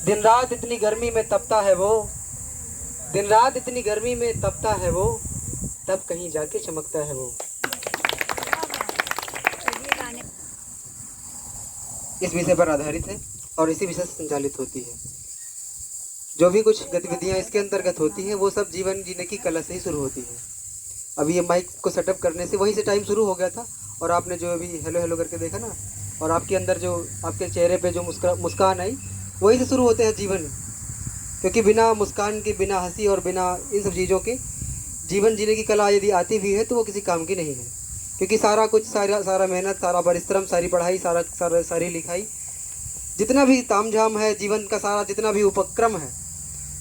दिन रात इतनी गर्मी में तपता है वो, दिन रात इतनी गर्मी में तपता है वो, तब कहीं जाके चमकता है वो। इस विषय पर आधारित है और इसी विषय से संचालित होती है। जो भी कुछ गतिविधियां इसके अंतर्गत होती हैं वो सब जीवन जीने की कला से ही शुरू होती है। अभी ये माइक को सेटअप करने से वहीं से टाइम शुरू हो गया था, और आपने जो अभी हेलो हेलो करके देखा ना, और आपके अंदर जो आपके चेहरे पे जो मुस्कान आई, वहीं से शुरू होते हैं जीवन। क्योंकि बिना मुस्कान के, बिना हंसी और बिना इन सब चीज़ों के जीवन जीने की कला यदि आती भी है तो वो किसी काम की नहीं है। क्योंकि सारा कुछ, सारा मेहनत, सारा परिश्रम, सारी पढ़ाई, सारी लिखाई, जितना भी तामझाम है जीवन का, सारा जितना भी उपक्रम है,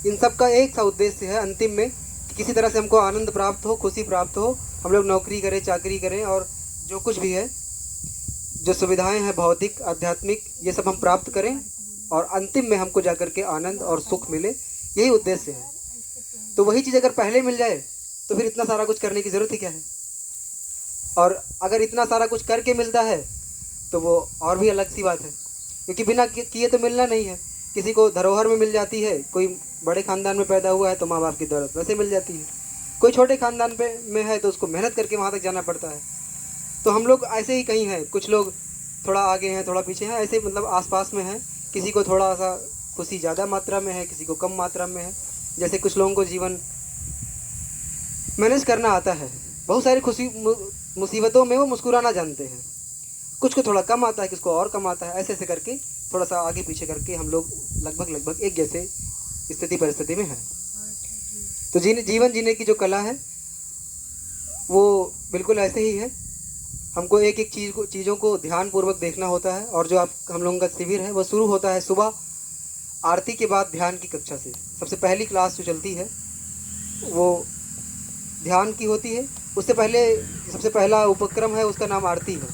इन सब का एक सा उद्देश्य है अंतिम में कि किसी तरह से हमको आनंद प्राप्त हो, खुशी प्राप्त हो, हम लोग नौकरी करें, चाकरी करें, और जो कुछ भी है, जो सुविधाएं हैं भौतिक आध्यात्मिक, ये सब हम प्राप्त करें और अंतिम में हमको जाकर के आनंद और सुख मिले, यही उद्देश्य है। तो वही चीज़ अगर पहले मिल जाए तो फिर इतना सारा कुछ करने की ज़रूरत ही क्या है। और अगर इतना सारा कुछ करके मिलता है तो वो और भी अलग सी बात है, क्योंकि बिना किए तो मिलना नहीं है। किसी को धरोहर में मिल जाती है, कोई बड़े ख़ानदान में पैदा हुआ है तो माँ बाप की दौलत वैसे मिल जाती है, कोई छोटे ख़ानदान में है तो उसको मेहनत करके वहाँ तक जाना पड़ता है। तो हम लोग ऐसे ही कहीं हैं, कुछ लोग थोड़ा आगे हैं, थोड़ा पीछे हैं, ऐसे मतलब आसपास में हैं। किसी को थोड़ा सा खुशी ज़्यादा मात्रा में है, किसी को कम मात्रा में है। जैसे कुछ लोगों को जीवन मैनेज करना आता है, बहुत सारी खुशी मुसीबतों में वो मुस्कुराना जानते हैं। कुछ को थोड़ा कम आता है, किसको और कम आता है, ऐसे ऐसे करके थोड़ा सा आगे पीछे करके हम लोग लगभग एक जैसे स्थिति परिस्थिति में हैं। तो जीवन जीने की जो कला है वो बिल्कुल ऐसे ही है। हमको एक एक चीज़ों को ध्यानपूर्वक देखना होता है। और जो हम लोगों का शिविर है वो शुरू होता है सुबह आरती के बाद ध्यान की कक्षा से। सबसे पहली क्लास जो चलती है वो ध्यान की होती है। उससे पहले सबसे पहला उपक्रम है, उसका नाम आरती है।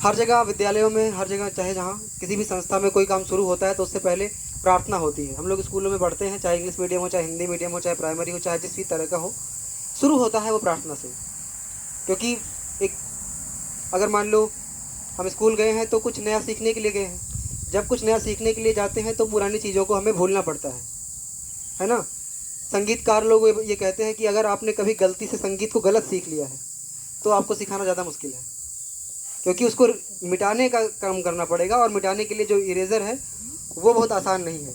हर जगह विद्यालयों में, हर जगह, चाहे जहाँ किसी भी संस्था में कोई काम शुरू होता है तो उससे पहले प्रार्थना होती है। हम लोग स्कूलों में पढ़ते हैं, चाहे इंग्लिश मीडियम हो, चाहे हिंदी मीडियम हो, चाहे प्राइमरी हो, चाहे जिस भी तरह का हो, शुरू होता है वो प्रार्थना से। क्योंकि एक, अगर मान लो हम स्कूल गए हैं तो कुछ नया सीखने के लिए गए हैं। जब कुछ नया सीखने के लिए जाते हैं तो पुरानी चीज़ों को हमें भूलना पड़ता है ना। संगीतकार लोग ये कहते हैं कि अगर आपने कभी गलती से संगीत को गलत सीख लिया है तो आपको सिखाना ज़्यादा मुश्किल है, क्योंकि उसको मिटाने का काम करना पड़ेगा, और मिटाने के लिए जो इरेज़र है वो बहुत आसान नहीं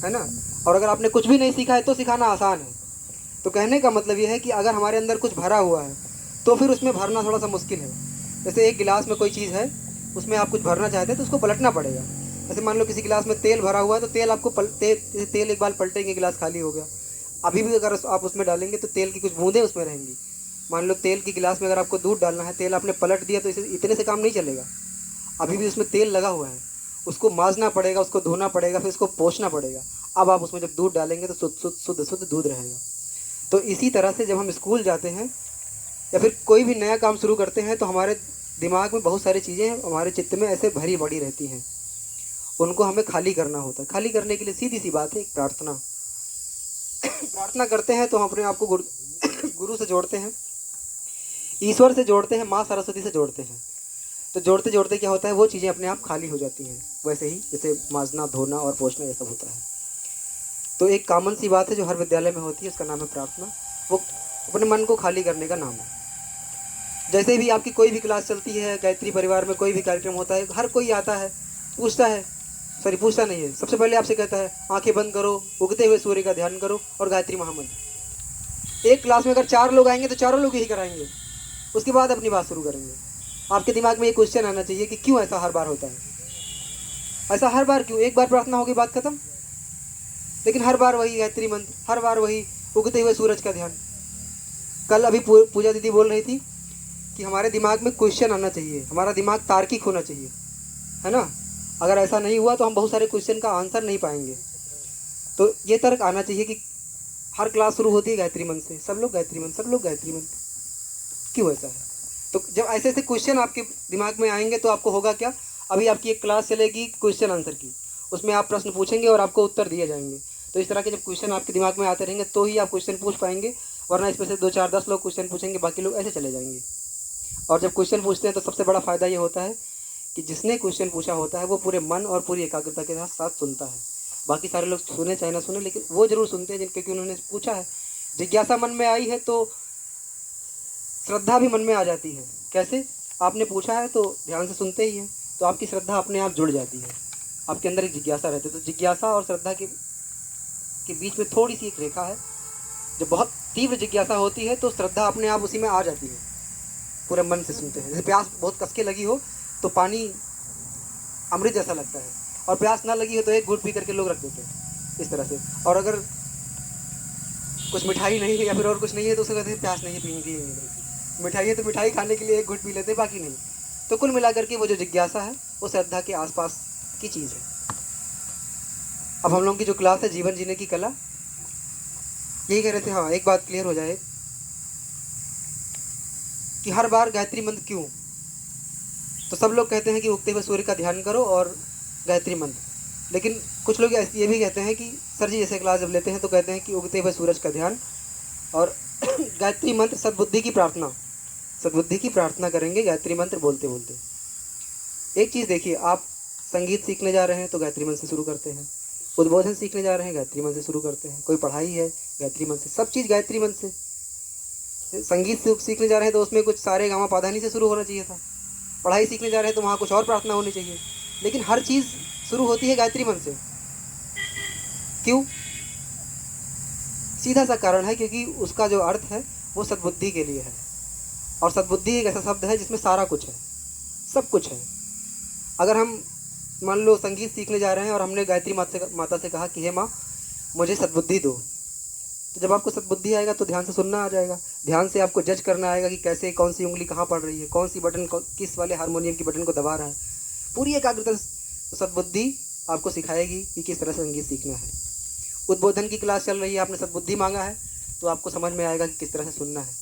है ना। और अगर आपने कुछ भी नहीं सीखा है तो सिखाना आसान है। तो कहने का मतलब ये है कि अगर हमारे अंदर कुछ भरा हुआ है तो फिर उसमें भरना थोड़ा सा मुश्किल है। जैसे एक गिलास में कोई चीज़ है, उसमें आप कुछ भरना चाहते हैं तो उसको पलटना पड़ेगा। जैसे मान लो किसी गिलास में तेल भरा हुआ है तो तेल आपको तेल एक बार पलटेंगे, गिलास खाली हो गया। अभी भी अगर आप उसमें डालेंगे तो तेल की कुछ बूंदें उसमें रहेंगी। मान लो तेल की गिलास में अगर आपको दूध डालना है, तेल आपने पलट दिया तो इतने से काम नहीं चलेगा। अभी भी उसमें तेल लगा हुआ है, उसको मांजना पड़ेगा, उसको धोना पड़ेगा, फिर उसको पोंछना पड़ेगा। अब आप उसमें जब दूध डालेंगे तो शुद्ध दूध रहेगा। तो इसी तरह से जब हम स्कूल जाते हैं या फिर कोई भी नया काम शुरू करते हैं तो हमारे दिमाग में बहुत सारी चीज़ें हमारे चित्त में ऐसे भरी पड़ी रहती हैं, उनको हमें खाली करना होता है। खाली करने के लिए सीधी सी बात है, एक प्रार्थना। प्रार्थना करते हैं तो हम अपने आप को गुरु से जोड़ते हैं, ईश्वर से जोड़ते हैं, माँ सरस्वती से जोड़ते हैं। तो जोड़ते जोड़ते क्या होता है, वो चीज़ें अपने आप खाली हो जाती हैं। वैसे ही जैसे मांजना, धोना और पोंछना ये सब होता है। तो एक कॉमन सी बात है जो हर विद्यालय में होती है, उसका नाम है प्रार्थना। वो अपने मन को खाली करने का नाम है। जैसे भी आपकी कोई भी क्लास चलती है, गायत्री परिवार में कोई भी कार्यक्रम होता है, हर कोई आता है, पूछता नहीं है, सबसे पहले आपसे कहता है आंखें बंद करो, उगते हुए सूर्य का ध्यान करो और गायत्री महामंत्र। एक क्लास में अगर 4 लोग आएंगे तो चारों लोग यही कराएंगे, उसके बाद अपनी बात शुरू करेंगे। आपके दिमाग में ये क्वेश्चन आना चाहिए कि क्यों ऐसा हर बार होता है, ऐसा हर बार क्यों? एक बार प्रार्थना होगी, बात खत्म, लेकिन हर बार वही गायत्री मंत्र, हर बार वही उगते हुए सूरज का ध्यान। कल अभी पूजा दीदी बोल रही थी कि हमारे दिमाग में क्वेश्चन आना चाहिए, हमारा दिमाग तार्किक होना चाहिए, है ना। अगर ऐसा नहीं हुआ तो हम बहुत सारे क्वेश्चन का आंसर नहीं पाएंगे। तो ये तर्क आना चाहिए कि हर क्लास शुरू होती है गायत्री मंत्र से, सब लोग गायत्री मंत्र, सब लोग गायत्री मंत्र, क्यों ऐसा है? तो जब ऐसे ऐसे क्वेश्चन आपके दिमाग में आएंगे तो आपको होगा क्या, अभी आपकी एक क्लास चलेगी क्वेश्चन आंसर की, उसमें आप प्रश्न पूछेंगे और आपको उत्तर दिए जाएंगे। तो इस तरह के जब क्वेश्चन आपके दिमाग में आते रहेंगे तो ही आप क्वेश्चन पूछ पाएंगे, वरना इसमें से 2 4 10 लोग क्वेश्चन पूछेंगे, बाकी लोग ऐसे चले जाएंगे। और जब क्वेश्चन पूछते हैं तो सबसे बड़ा फ़ायदा ये होता है कि जिसने क्वेश्चन पूछा होता है वो पूरे मन और पूरी एकाग्रता के साथ साथ सुनता है। बाकी सारे लोग सुने चाहे ना सुने, लेकिन वो जरूर सुनते हैं क्योंकि उन्होंने पूछा है। जिज्ञासा मन में आई है तो श्रद्धा भी मन में आ जाती है। कैसे? आपने पूछा है तो ध्यान से सुनते ही हैं, तो आपकी श्रद्धा अपने आप जुड़ जाती है। आपके अंदर एक जिज्ञासा रहती है, तो जिज्ञासा और श्रद्धा के बीच में थोड़ी सी एक रेखा है। जब बहुत तीव्र जिज्ञासा होती है तो श्रद्धा अपने आप उसी में आ जाती है, पूरे मन से सुनते हैं। जैसे प्यास बहुत कसके लगी हो तो पानी अमृत जैसा लगता है, और प्यास ना लगी हो तो एक घूंट पी करके लोग रख देते हैं इस तरह से। और अगर कुछ मिठाई नहीं है या फिर और कुछ नहीं है तो उसे कहते हैं प्यास नहीं है, पीएंगे नहीं। मिठाई है तो मिठाई खाने के लिए एक घूंट पी लेते हैं, बाकी नहीं। तो कुल मिलाकर के वो जो जिज्ञासा है वो श्रद्धा के आसपास की चीज़ है। अब हम लोगों की जो क्लास है जीवन जीने की कला, यही कह रहे थे। हाँ, एक बात क्लियर हो जाए कि हर बार गायत्री मंत्र क्यों? तो सब लोग कहते हैं कि उगते हुए सूर्य का ध्यान करो और गायत्री मंत्र, लेकिन कुछ लोग ये भी कहते हैं कि सर जी जैसे क्लास जब लेते हैं तो कहते हैं कि उगते हुए सूरज का ध्यान और गायत्री मंत्र सद्बुद्धि की प्रार्थना करेंगे गायत्री मंत्र बोलते बोलते। एक चीज़ देखिए, आप संगीत सीखने जा रहे हैं तो गायत्री मंत्र से शुरू करते हैं, उद्बोधन सीखने जा रहे हैं गायत्री मंत्र से शुरू करते हैं, कोई पढ़ाई है गायत्री मंत्र से, सब चीज़ गायत्री मंत्र से। संगीत सीखने जा रहे हैं तो उसमें कुछ सारे गामा पाधानी से शुरू होना चाहिए था, पढ़ाई सीखने जा रहे हैं तो वहाँ कुछ और प्रार्थना होनी चाहिए, लेकिन हर चीज़ शुरू होती है गायत्री मंत्र से। क्यों? सीधा सा कारण है, क्योंकि उसका जो अर्थ है वो सद्बुद्धि के लिए है, और सद्बुद्धि एक ऐसा शब्द है जिसमें सारा कुछ है, सब कुछ है। अगर हम मान लो संगीत सीखने जा रहे हैं और हमने गायत्री माता से कहा कि हे माँ मुझे सद्बुद्धि दो, तो जब आपको सद्बुद्धि आएगा तो ध्यान से सुनना आ जाएगा, ध्यान से आपको जज करना आएगा कि कैसे कौन सी उंगली कहाँ पड़ रही है, कौन सी बटन किस वाले हारमोनियम की बटन को दबा रहा है, पूरी एकाग्रता। तो सद्बुद्धि आपको सिखाएगी कि किस तरह से संगीत सीखना है। उद्बोधन की क्लास चल रही है, आपने सद्बुद्धि मांगा है तो आपको समझ में आएगा कि किस तरह से सुनना है।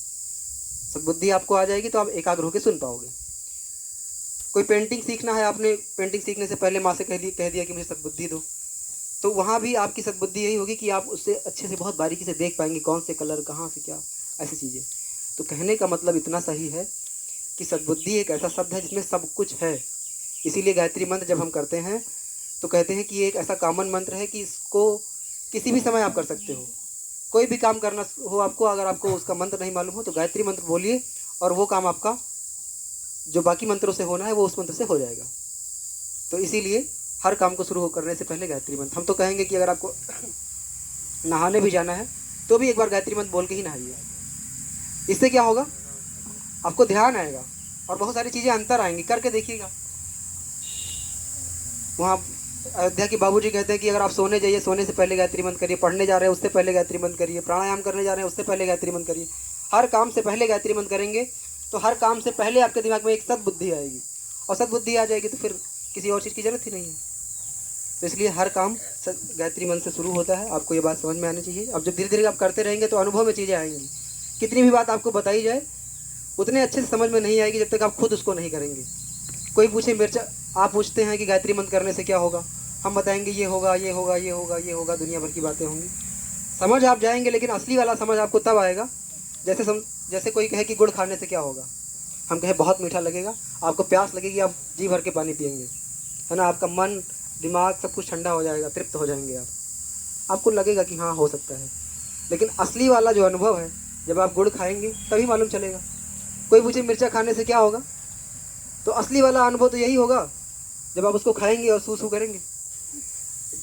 सद्बुद्धि आपको आ जाएगी तो आप एकाग्र होकर सुन पाओगे। कोई पेंटिंग सीखना है, आपने पेंटिंग सीखने से पहले माँ से कह दिया कि मुझे सद्बुद्धि दो, तो वहाँ भी आपकी सद्बुद्धि यही होगी कि आप उससे अच्छे से बहुत बारीकी से देख पाएंगे कौन से कलर कहाँ से क्या, ऐसी चीज़ें। तो कहने का मतलब इतना सही है कि सद्बुद्धि एक ऐसा शब्द है जिसमें सब कुछ है। इसीलिए गायत्री मंत्र जब हम करते हैं तो कहते हैं कि ये एक ऐसा कॉमन मंत्र है कि इसको किसी भी समय आप कर सकते हो। कोई भी काम करना हो आपको, अगर आपको उसका मंत्र नहीं मालूम हो तो गायत्री मंत्र बोलिए और वो काम आपका जो बाकी मंत्रों से होना है वो उस मंत्र से हो जाएगा। तो इसीलिए हर काम को शुरू करने से पहले गायत्री मंत्र। हम तो कहेंगे कि अगर आपको नहाने भी जाना है तो भी एक बार गायत्री मंत्र बोल के ही नहाइए। इससे क्या होगा, आपको ध्यान आएगा और बहुत सारी चीज़ें अंतर आएंगी, करके देखिएगा। वहाँ अयोध्या के बाबूजी कहते हैं कि अगर आप सोने जाइए, सोने से पहले गायत्री मंत्र करिए, पढ़ने जा रहे हैं उससे पहले गायत्री मंत्र करिए, प्राणायाम करने जा रहे हैं उससे पहले गायत्री मंत्र करिए। हर काम से पहले गायत्री मंत्र करेंगे तो हर काम से पहले आपके दिमाग में एक सद्बुद्धि आएगी, और सद्बुद्धि आ जाएगी तो फिर किसी और चीज़ की जरूरत ही नहीं है। तो इसलिए हर काम गायत्री मंत्र से शुरू होता है। आपको ये बात समझ में आनी चाहिए। अब जब धीरे धीरे आप करते रहेंगे तो अनुभव में चीज़ें आएंगी। कितनी भी बात आपको बताई जाए उतने अच्छे से समझ में नहीं आएगी जब तक आप खुद उसको नहीं करेंगे। कोई पूछे मिर्चा, आप पूछते हैं कि गायत्री मंत्र करने से क्या होगा, हम बताएंगे ये होगा ये होगा ये होगा ये होगा, दुनिया भर की बातें होंगी। समझ आप जाएंगे, लेकिन असली वाला समझ आपको तब आएगा जैसे कोई कहे कि गुड़ खाने से क्या होगा, हम कहे बहुत मीठा लगेगा, आपको प्यास लगेगी, आप जी भर के पानी पिएंगे, है ना, आपका मन दिमाग सब कुछ ठंडा हो जाएगा, तृप्त हो जाएंगे आपको लगेगा कि हाँ हो सकता है। लेकिन असली वाला जो अनुभव है जब आप गुड़ खाएंगे तभी मालूम चलेगा। कोई पूछे मिर्चा खाने से क्या होगा, तो असली वाला अनुभव तो यही होगा जब आप उसको खाएंगे और सूसू करेंगे,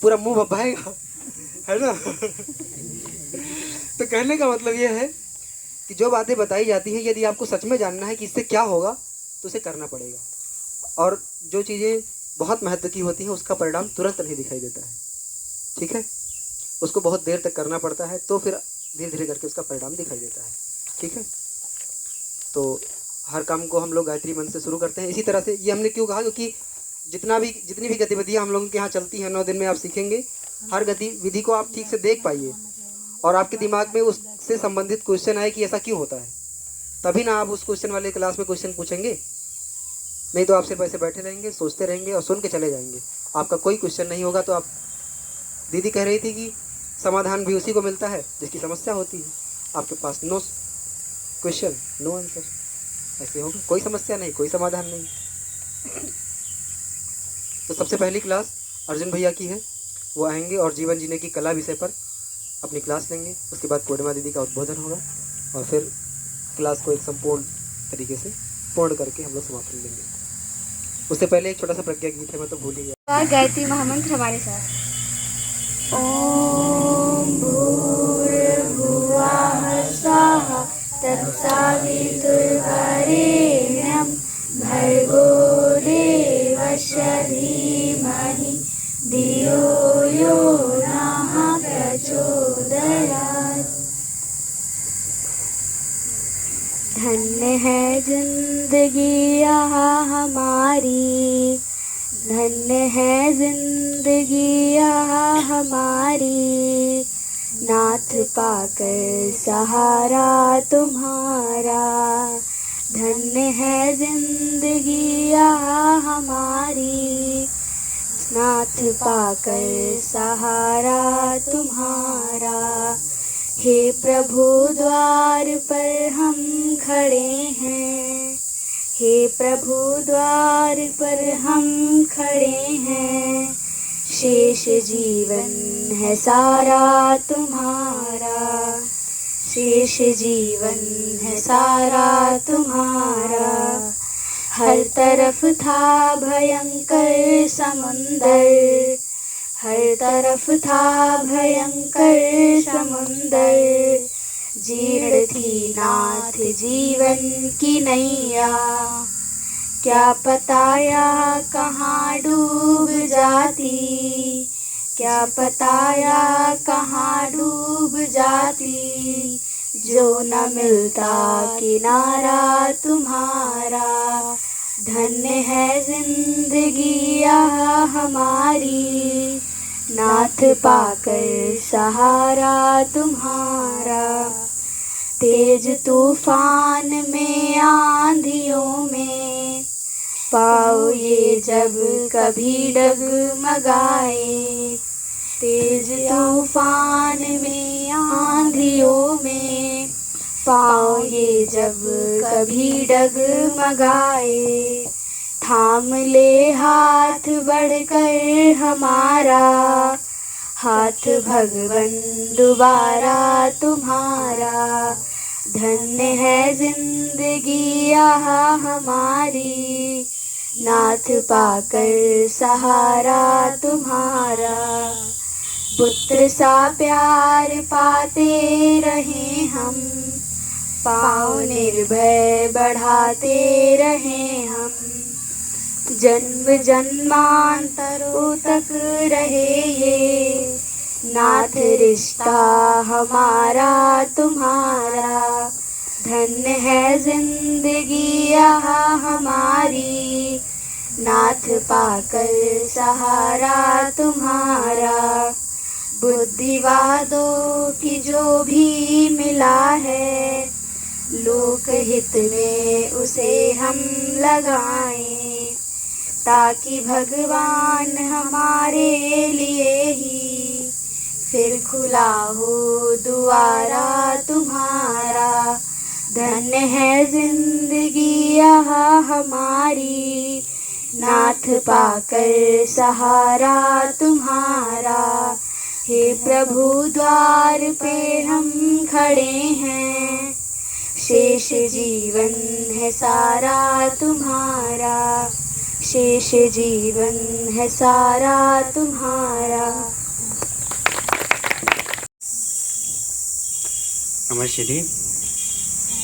पूरा मुंह भभाएगा, है ना। तो कहने का मतलब ये है कि जो बातें बताई जाती हैं, यदि आपको सच में जानना है कि इससे क्या होगा तो उसे करना पड़ेगा। और जो चीज़ें बहुत महत्व की होती हैं उसका परिणाम तुरंत नहीं दिखाई देता है, ठीक है, उसको बहुत देर तक करना पड़ता है, तो फिर धीरे धीरे करके उसका परिणाम दिखाई देता है, ठीक है। तो हर काम को हम लोग गायत्री मंत्र से शुरू करते हैं। इसी तरह से ये हमने क्यों कहा, क्योंकि जितनी भी गतिविधियाँ हम लोगों के यहाँ चलती हैं 9 दिन में आप सीखेंगे, हर गतिविधि को आप ठीक से देख पाइए और आपके दिमाग में उससे संबंधित क्वेश्चन आए कि ऐसा क्यों होता है, तभी ना आप उस क्वेश्चन वाले क्लास में क्वेश्चन पूछेंगे। नहीं तो आप सिर्फ ऐसे बैठे रहेंगे, सोचते रहेंगे और सुन के चले जाएंगे, आपका कोई क्वेश्चन नहीं होगा। तो आप दीदी कह रही थी कि समाधान भी उसी को मिलता है जिसकी समस्या होती है। आपके पास नो क्वेश्चन नो आंसर, ऐसे होगा, कोई समस्या नहीं, कोई समाधान नहीं। तो सबसे पहली क्लास अर्जुन भैया की है, वो आएंगे और जीवन जीने की कला विषय पर अपनी क्लास लेंगे। उसके बाद पूर्णिमा दीदी का उद्बोधन होगा और फिर क्लास को एक संपूर्ण तरीके से पूर्ण करके हम लोग समापन लेंगे। उससे पहले एक छोटा सा प्रज्ञा गीत है, मैं तो भूल ही गया। और गायत्री महामंत्र हमारे साथ। ओम भूर्भुवः स्वः तत्सवितुर्वरेण्यं भर्गो देवस्य धीमहि धियो यो नः प्रचोदयात्। धन्य है जिंदगी यहाँ हमारी, धन्य है जिंदगी यहाँ हमारी, नाथ पाकर सहारा तुम्हारा। धन्य है जिंदगी यहाँ हमारी, नाथ पाकर सहारा तुम्हारा। हे प्रभु द्वार पर हम खड़े हैं, हे प्रभु द्वार पर हम खड़े हैं, शेष जीवन है सारा तुम्हारा, शेष जीवन है सारा तुम्हारा। हर तरफ था भयंकर समुंदर, हर तरफ था भयंकर समुंदर, जीर्ण थी नाथ जीवन की नैया, क्या पता यहाँ कहाँ डूब जाती, क्या पता यहाँ कहाँ डूब जाती, जो न मिलता किनारा तुम्हारा। धन्य है जिंदगी यहाँ हमारी, नाथ पाकर सहारा तुम्हारा। तेज तूफान में आंधियों में पाओ ये जब कभी डगमगाए, तेज तूफान में आंधियों में पाओ ये जब कभी डगमगाए। थाम ले हाथ बढ़कर हमारा, हाथ भगवन दोबारा तुम्हारा। धन्य है जिंदगी यहाँ हमारी, नाथ पाकर सहारा तुम्हारा। पुत्र सा प्यार पाते रहे हम, पाँव निर्भय बढ़ाते रहे हम, जन्म जन्मांतरों तक रहे ये नाथ रिश्ता हमारा तुम्हारा। धन्य है जिंदगी यहाँ हमारी, नाथ पाकर सहारा तुम्हारा। बुद्धिवादों की जो भी मिला है, लोक हित में उसे हम लगाएं, ताकि भगवान हमारे लिए ही फिर खुला हो द्वारा तुम्हारा। धन्य है जिंदगी यहाँ हमारी, नाथ पाकर सहारा तुम्हारा। हे प्रभु द्वार पे हम खड़े हैं, शेष जीवन है सारा तुम्हारा, शेष जीवन है सारा तुम्हारा। अमर श्री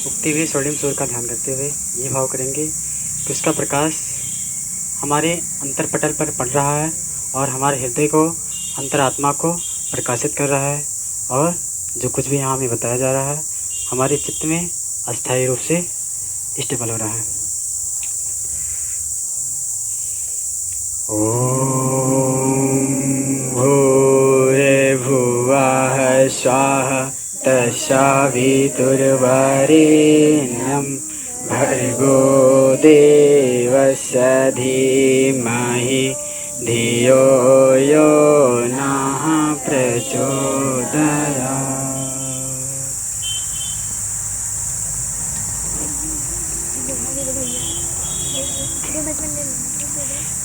उगते हुए स्वर्णिम सूर्य का ध्यान करते हुए ये भाव करेंगे कि उसका प्रकाश हमारे अंतरपटल पर पड़ रहा है और हमारे हृदय को, अंतरात्मा को प्रकाशित कर रहा है, और जो कुछ भी यहाँ हमें बताया जा रहा है हमारे चित्त में अस्थायी रूप से स्टेबल हो रहा है। ओम भूर्भुवः स्वः तत्सवितुर्वरेण्यं भर्गो देवस्य धीमहि धियो यो नः प्रचोदयात्।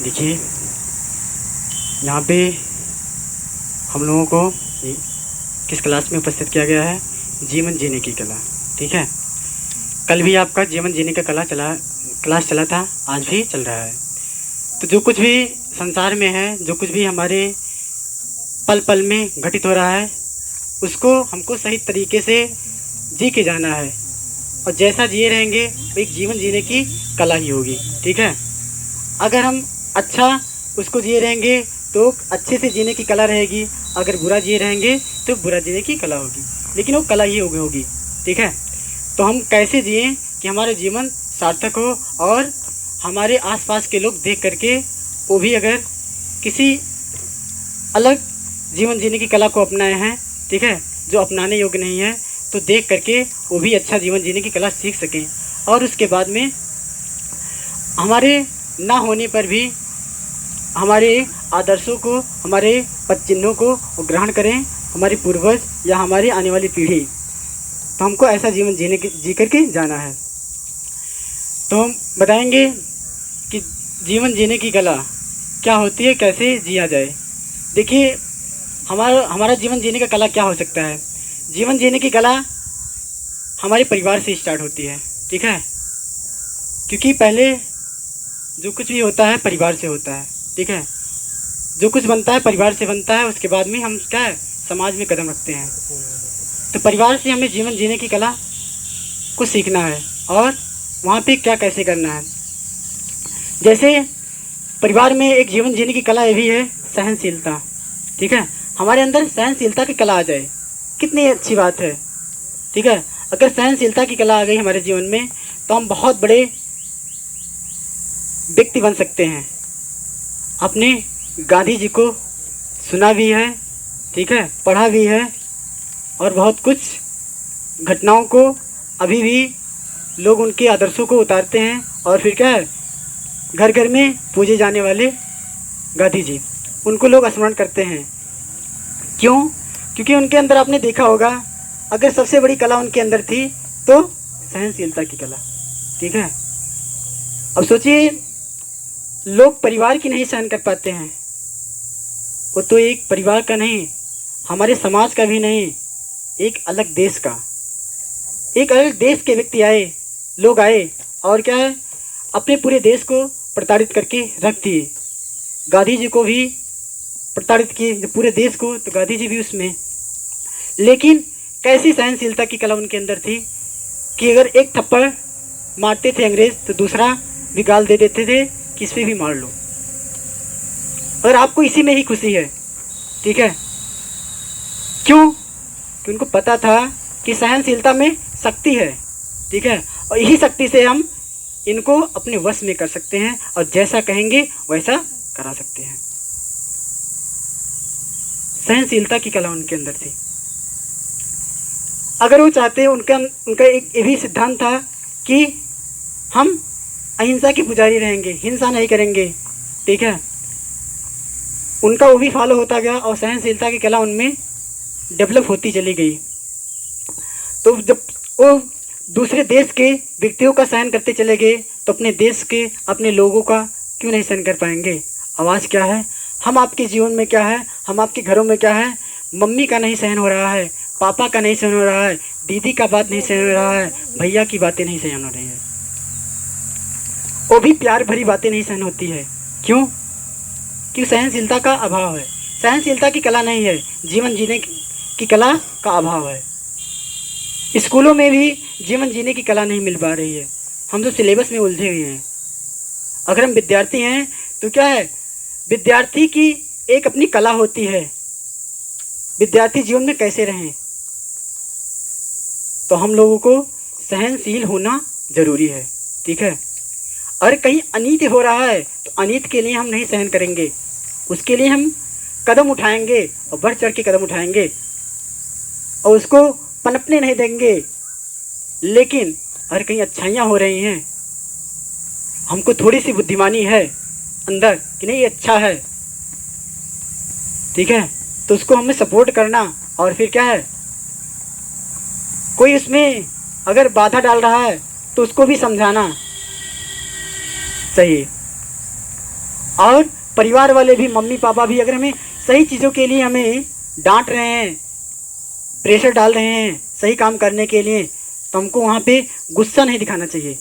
देखिए, यहाँ पे हम लोगों को किस क्लास में उपस्थित किया गया है, जीवन जीने की कला। ठीक है, कल भी आपका जीवन जीने का क्लास चला था, आज भी चल रहा है। तो जो कुछ भी संसार में है, जो कुछ भी हमारे पल पल में घटित हो रहा है, उसको हमको सही तरीके से जी के जाना है, और जैसा जिए रहेंगे वो एक जीवन जीने की कला ही होगी। ठीक है, अगर हम अच्छा उसको जिए रहेंगे तो अच्छे से जीने की कला रहेगी, अगर बुरा जिए रहेंगे तो बुरा जीने की कला होगी, लेकिन वो कला ही होगी। ठीक है, तो हम कैसे जिएं कि हमारा जीवन सार्थक हो और हमारे आसपास के लोग देख करके वो भी अगर किसी अलग जीवन जीने की कला को अपनाए हैं, ठीक है, जो अपनाने योग्य नहीं है, तो देख करके वो भी अच्छा जीवन जीने की कला सीख सकें, और उसके बाद में हमारे ना होने पर भी हमारे आदर्शों को, हमारे पद चिन्हों को ग्रहण करें हमारे पूर्वज या हमारी आने वाली पीढ़ी। तो हमको ऐसा जीवन जी करके जाना है। तो हम बताएंगे कि जीवन जीने की कला क्या होती है, कैसे जिया जाए। देखिए, हमारा जीवन जीने का कला क्या हो सकता है। जीवन जीने की कला हमारे परिवार से स्टार्ट होती है। ठीक है, क्योंकि पहले जो कुछ भी होता है परिवार से होता है। ठीक है, जो कुछ बनता है परिवार से बनता है, उसके बाद में हम क्या है समाज में कदम रखते हैं। तो परिवार से हमें जीवन जीने की कला को सीखना है, और वहाँ पे क्या कैसे करना है। जैसे परिवार में एक जीवन जीने की कला ये भी है सहनशीलता। ठीक है, हमारे अंदर सहनशीलता की कला आ जाए, कितनी अच्छी बात है। ठीक है, अगर सहनशीलता की कला आ गई हमारे जीवन में तो हम बहुत बड़े व्यक्ति बन सकते हैं। अपने गांधी जी को सुना भी है, ठीक है, पढ़ा भी है, और बहुत कुछ घटनाओं को अभी भी लोग उनके आदर्शों को उतारते हैं, और फिर क्या है घर घर में पूजे जाने वाले गांधी जी, उनको लोग स्मरण करते हैं। क्यों? क्योंकि उनके अंदर आपने देखा होगा, अगर सबसे बड़ी कला उनके अंदर थी तो सहनशीलता की कला। ठीक है, अब सोचिए, लोग परिवार की नहीं सहन कर पाते हैं, वो तो एक परिवार का नहीं, हमारे समाज का भी नहीं, एक अलग देश का, एक अलग देश के व्यक्ति आए, लोग आए, और क्या है अपने पूरे देश को प्रताड़ित करके रख दिए। गांधी जी को भी प्रताड़ित किए, जब पूरे देश को, तो गांधी जी भी उसमें। लेकिन कैसी सहनशीलता की कला उनके अंदर थी कि अगर एक थप्पड़ मारते थे अंग्रेज तो दूसरा भी गाल दे देते थे कि इस पे भी मार लो, और आपको इसी में ही खुशी है। ठीक है, क्यों? कि उनको पता था कि सहनशीलता में शक्ति है। ठीक है, और यही शक्ति से हम इनको अपने वश में कर सकते हैं, और जैसा कहेंगे वैसा करा सकते हैं। सहनशीलता की कला उनके अंदर थी। अगर वो चाहते, उनका एक ये भी सिद्धांत था कि हम अहिंसा के पुजारी रहेंगे, हिंसा नहीं करेंगे। ठीक है, उनका वो भी फॉलो होता गया, और सहनशीलता की कला उनमें डेवलप होती चली गई। तो जब वो दूसरे देश के व्यक्तियों का सहन करते चले गए, तो अपने देश के, अपने लोगों का क्यों नहीं सहन कर पाएंगे। आवाज़ क्या है, हम आपके जीवन में क्या है, हम आपके घरों में क्या है, मम्मी का नहीं सहन हो रहा है, पापा का नहीं सहन हो रहा है, दीदी का बात नहीं सहन हो रहा है, भैया की बातें नहीं सहन हो रही है, वो भी प्यार भरी बातें नहीं सहन होती है। क्यों? क्योंकि सहनशीलता का अभाव है। सहनशीलता की कला नहीं है, जीवन जीने की कला का अभाव है। स्कूलों में भी जीवन जीने की कला नहीं मिल पा रही है, हम तो सिलेबस में उलझे हुए हैं। अगर हम विद्यार्थी हैं तो क्या है, विद्यार्थी की एक अपनी कला होती है, विद्यार्थी जीवन में कैसे रहें। तो हम लोगों को सहनशील होना जरूरी है। ठीक है, और कहीं अनीति हो रहा है तो अनीति के लिए हम नहीं सहन करेंगे, उसके लिए हम कदम उठाएंगे, और बढ़ चढ़ के कदम उठाएंगे, और उसको पनपने नहीं देंगे। लेकिन अगर कहीं अच्छाइयाँ हो रही हैं, हमको थोड़ी सी बुद्धिमानी है अंदर कि नहीं ये अच्छा है, ठीक है, तो उसको हमें सपोर्ट करना, और फिर क्या है, कोई उसमें अगर बाधा डाल रहा है तो उसको भी समझाना सही। और परिवार वाले भी, मम्मी पापा भी अगर हमें सही चीज़ों के लिए हमें डांट रहे हैं, प्रेशर डाल रहे हैं सही काम करने के लिए, तो हमको वहाँ पे गुस्सा नहीं दिखाना चाहिए,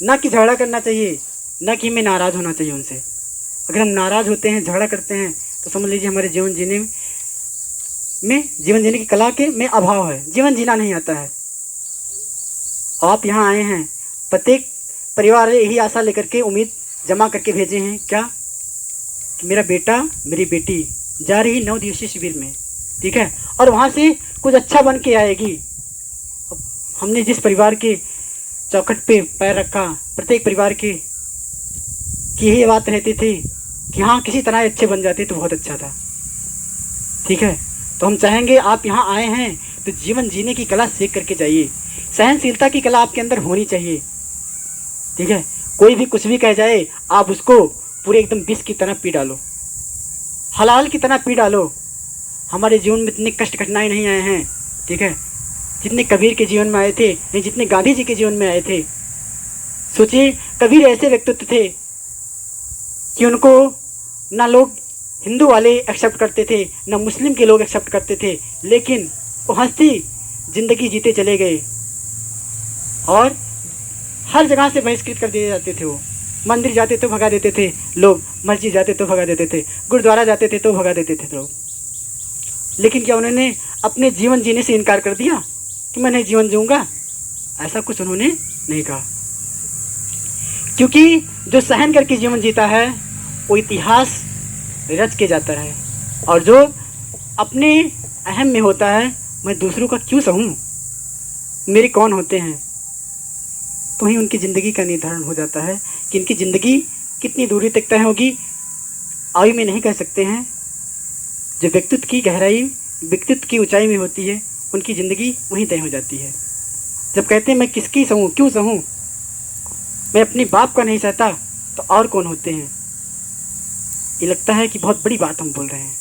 ना कि झगड़ा करना चाहिए, ना कि हमें नाराज़ होना चाहिए उनसे। अगर हम नाराज़ होते हैं, झगड़ा करते हैं, तो समझ लीजिए हमारे जीवन जीने की कला के में अभाव है, जीवन जीना नहीं आता है। आप यहाँ आए हैं, प्रत्येक परिवार ने यही आशा लेकर के, उम्मीद जमा करके भेजे हैं क्या, कि मेरा बेटा मेरी बेटी जा रही 9 दिवसीय शिविर में, ठीक है, और वहाँ से कुछ अच्छा बन के आएगी। हमने जिस परिवार के चौखट पे पैर रखा, प्रत्येक परिवार की यही बात रहती थी कि हाँ किसी तरह अच्छे बन जाते तो बहुत अच्छा था, ठीक है। तो हम चाहेंगे आप यहाँ आए हैं तो जीवन जीने की कला सीख करके जाइए। सहनशीलता की कला आपके अंदर होनी चाहिए, ठीक है। कोई भी कुछ भी कह जाए, आप उसको पूरे एकदम विष की तरह पी डालो, हलाल की तरह पी डालो। हमारे जीवन में इतने कष्ट कठिनाई नहीं आए हैं, ठीक है, जितने कबीर के जीवन में आए थे, नहीं जितने गांधी जी के जीवन में आए थे। सोचिए, कबीर ऐसे व्यक्तित्व थे कि उनको ना लोग हिंदू वाले एक्सेप्ट करते थे, ना मुस्लिम के लोग एक्सेप्ट करते थे, लेकिन वो हंसती जिंदगी जीते चले गए और हर जगह से बहिष्कृत कर दिए जाते थे। वो मंदिर जाते तो भगा देते थे लोग, मस्जिद जाते तो भगा देते थे, गुरुद्वारा जाते थे तो भगा देते थे लोग। लेकिन क्या उन्होंने अपने जीवन जीने से इनकार कर दिया कि मैं नहीं जीवन जीऊँगा? ऐसा कुछ उन्होंने नहीं कहा, क्योंकि जो सहन करके जीवन जीता है वो इतिहास रच के जाता है, और जो अपने अहम में होता है, मैं दूसरों का क्यों सहूँ, मेरे कौन होते हैं, तो ही उनकी ज़िंदगी का निर्धारण हो जाता है कि इनकी ज़िंदगी कितनी दूरी तक तय होगी। आयु में नहीं कह सकते हैं। जो व्यक्तित्व की गहराई, व्यक्तित्व की ऊंचाई में होती है, उनकी ज़िंदगी वहीं तय हो जाती है। जब कहते हैं मैं किसकी सहूँ, क्यों सहूँ, मैं अपने बाप का नहीं सहता, तो और कौन होते हैं। ये लगता है कि बहुत बड़ी बात हम बोल रहे हैं,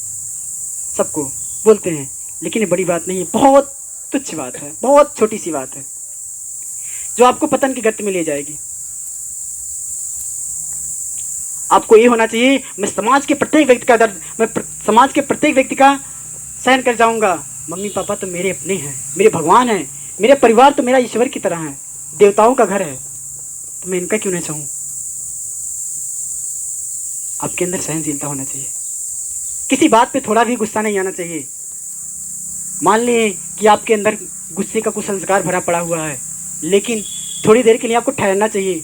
सबको बोलते हैं, लेकिन ये बड़ी बात नहीं है, बहुत तुच्छ बात है, बहुत छोटी सी बात है जो आपको पतन की गति में ले जाएगी। आपको ये होना चाहिए, मैं समाज के प्रत्येक व्यक्ति का दर्द, मैं समाज के प्रत्येक व्यक्ति का सहन कर जाऊंगा। मम्मी पापा तो मेरे अपने हैं, मेरे भगवान हैं, मेरे परिवार तो मेरा ईश्वर की तरह है, देवताओं का घर है, तो मैं इनका क्यों नहीं सहूँ। आपके अंदर सहनशीलता होना चाहिए, किसी बात पे थोड़ा भी गुस्सा नहीं आना चाहिए। मान लिए कि आपके अंदर गुस्से का कुछ संस्कार भरा पड़ा हुआ है, लेकिन थोड़ी देर के लिए आपको ठहरना चाहिए।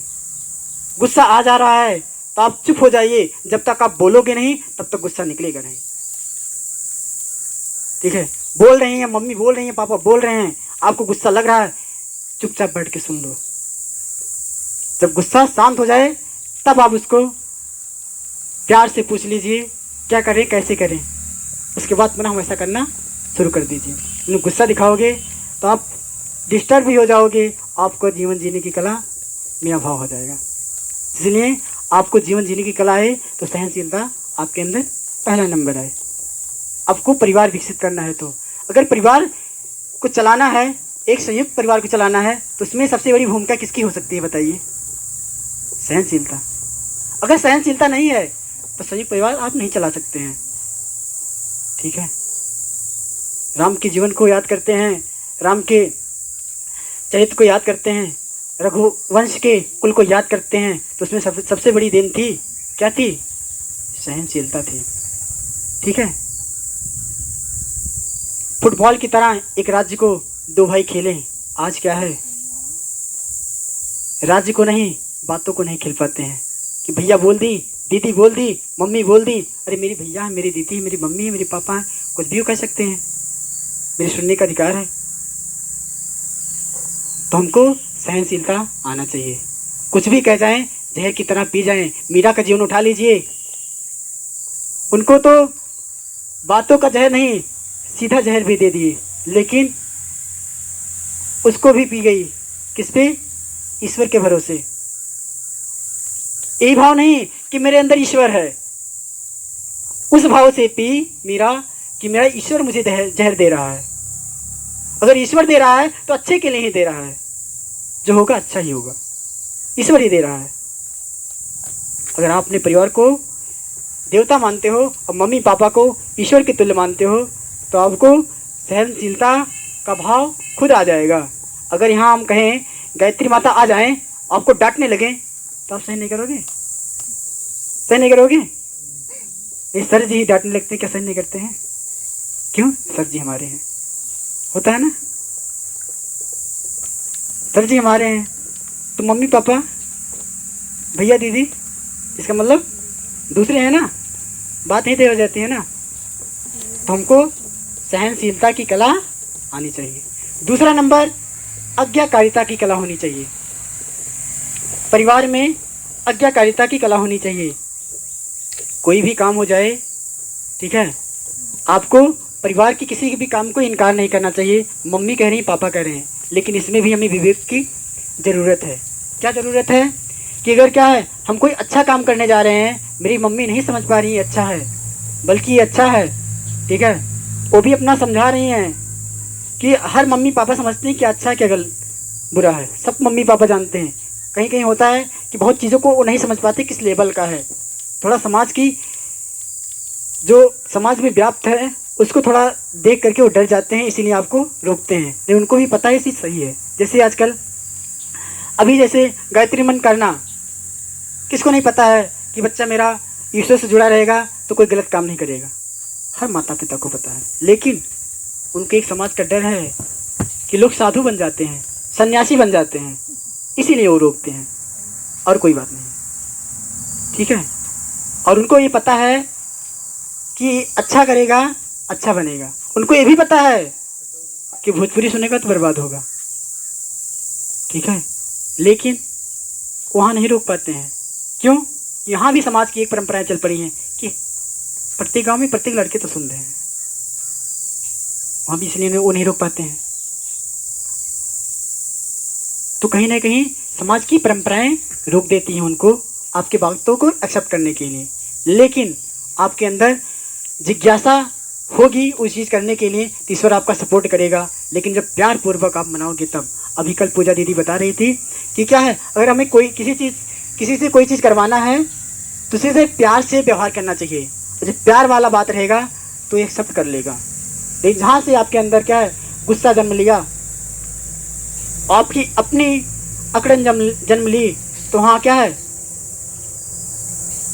गुस्सा आ जा रहा है तो आप चुप हो जाइए, जब तक आप बोलोगे नहीं तब तक गुस्सा निकलेगा नहीं, ठीक है। बोल रही हैं मम्मी, बोल रही हैं पापा, बोल रहे हैं, आपको गुस्सा लग रहा है, चुपचाप बैठ के सुन लो। जब गुस्सा शांत हो जाए तब आप उसको प्यार से पूछ लीजिए क्या करें, कैसे करें, उसके बाद पुनः हम ऐसा करना शुरू कर दीजिए। उन्हें गुस्सा दिखाओगे तो आप डिस्टर्ब भी हो जाओगे, आपको जीवन जीने की कला में अभाव हो जाएगा। इसलिए आपको जीवन जीने की कला है तो सहनशीलता आपके अंदर पहला नंबर है। आपको परिवार विकसित करना है, तो अगर परिवार को चलाना है, एक संयुक्त परिवार को चलाना है, तो उसमें सबसे बड़ी भूमिका किसकी हो सकती है बताइए? सहनशीलता। अगर सहनशीलता नहीं है तो संयुक्त परिवार आप नहीं चला सकते हैं, ठीक है। राम के जीवन को याद करते हैं, राम के चरित्र को याद करते हैं, रघुवंश के कुल को याद करते हैं, तो उसमें सबसे बड़ी देन थी क्या थी? सहनशीलता थी, ठीक है। फुटबॉल की तरह एक राज्य को दो भाई खेलें, आज क्या है, राज्य को नहीं, बातों को नहीं खेल पाते हैं कि भैया बोल दी, दीदी बोल दी, मम्मी बोल दी, अरे मेरी भैया है, मेरी दीदी है, मेरी मम्मी है, मेरे पापा है, कुछ भी कह सकते हैं, मेरे सुनने का अधिकार है। तो हमको सहनशीलता आना चाहिए, कुछ भी कह जाएं जहर की तरह पी जाएं। मीरा का जीवन उठा लीजिए, उनको तो बातों का जहर नहीं, सीधा जहर भी दे दिए, लेकिन उसको भी पी गई, किस पे? ईश्वर के भरोसे। यही भाव नहीं कि मेरे अंदर ईश्वर है, उस भाव से पी मीरा कि मेरा ईश्वर मुझे जहर दे रहा है। अगर ईश्वर दे रहा है तो अच्छे के लिए ही दे रहा है, जो होगा अच्छा ही होगा, ईश्वर ही दे रहा है। अगर आप अपने परिवार को देवता मानते हो और मम्मी पापा को ईश्वर के तुल्य मानते हो, तो आपको सहनशीलता का भाव खुद आ जाएगा। अगर यहाँ हम कहें गायत्री माता आ जाएं, आपको डांटने लगे, तो आप सहन नहीं करोगे? सहन नहीं करोगे? नहीं, सर जी ही डांटने लगते हैं, क्या सहन नहीं करते हैं? क्यों? सर जी हमारे हैं, होता है ना, सर जी हमारे हैं। तो मम्मी पापा भैया दीदी, इसका मतलब दूसरे हैं ना, बात यहीं तय हो जाती है ना। तो हमको सहनशीलता की कला आनी चाहिए। दूसरा नंबर, आज्ञाकारिता की कला होनी चाहिए। परिवार में आज्ञाकारिता की कला होनी चाहिए। कोई भी काम हो जाए, ठीक है, आपको परिवार के किसी भी काम को इनकार नहीं करना चाहिए। मम्मी कह रही, पापा कह रहे हैं, लेकिन इसमें भी हमें विवेक की ज़रूरत है। क्या ज़रूरत है? कि अगर क्या है, हम कोई अच्छा काम करने जा रहे हैं, मेरी मम्मी नहीं समझ पा रही है अच्छा है, बल्कि ये अच्छा है, ठीक है, वो भी अपना समझा रही हैं कि हर मम्मी पापा समझते हैं कि अच्छा है क्या बुरा है, सब मम्मी पापा जानते हैं। कहीं कहीं होता है कि बहुत चीज़ों को वो नहीं समझ पाते किस लेवल का है। थोड़ा समाज की जो समाज में व्याप्त है उसको थोड़ा देख करके वो डर जाते हैं, इसीलिए आपको रोकते हैं। लेकिन उनको भी पता है ये चीज़ सही है। जैसे आजकल अभी जैसे गायत्री मंत्र करना, किसको नहीं पता है कि बच्चा मेरा ईश्वर से जुड़ा रहेगा तो कोई गलत काम नहीं करेगा? हर माता पिता को पता है। लेकिन उनके एक समाज का डर है कि लोग साधु बन जाते हैं, सन्यासी बन जाते हैं, इसीलिए वो रोकते हैं, और कोई बात नहीं, ठीक है। और उनको ये पता है कि अच्छा करेगा अच्छा बनेगा। उनको ये भी पता है कि भोजपुरी सुनेगा तो बर्बाद होगा, ठीक है, लेकिन वहाँ नहीं रोक पाते हैं। क्यों? यहाँ भी समाज की एक परंपराएं चल पड़ी हैं कि प्रत्येक गांव में प्रत्येक लड़के तो सुन रहे हैं, वहाँ भी इसलिए वो नहीं रोक पाते हैं। तो कहीं ना कहीं समाज की परंपराएं रोक देती हैं उनको आपके बातों को एक्सेप्ट करने के लिए। लेकिन आपके अंदर जिज्ञासा होगी उस चीज़ करने के लिए, तो ईश्वर आपका सपोर्ट करेगा। लेकिन जब प्यार पूर्वक आप मनाओगे तब। अभी कल पूजा दीदी बता रही थी कि क्या है, अगर हमें कोई किसी से कोई चीज़ करवाना है तो उसी से प्यार से व्यवहार करना चाहिए। जब प्यार वाला बात रहेगा तो एक्सेप्ट कर लेगा। लेकिन जहाँ से आपके अंदर क्या है, गुस्सा जन्म लिया, आपकी अपनी अकड़न जन्म ली, तो वहाँ क्या है,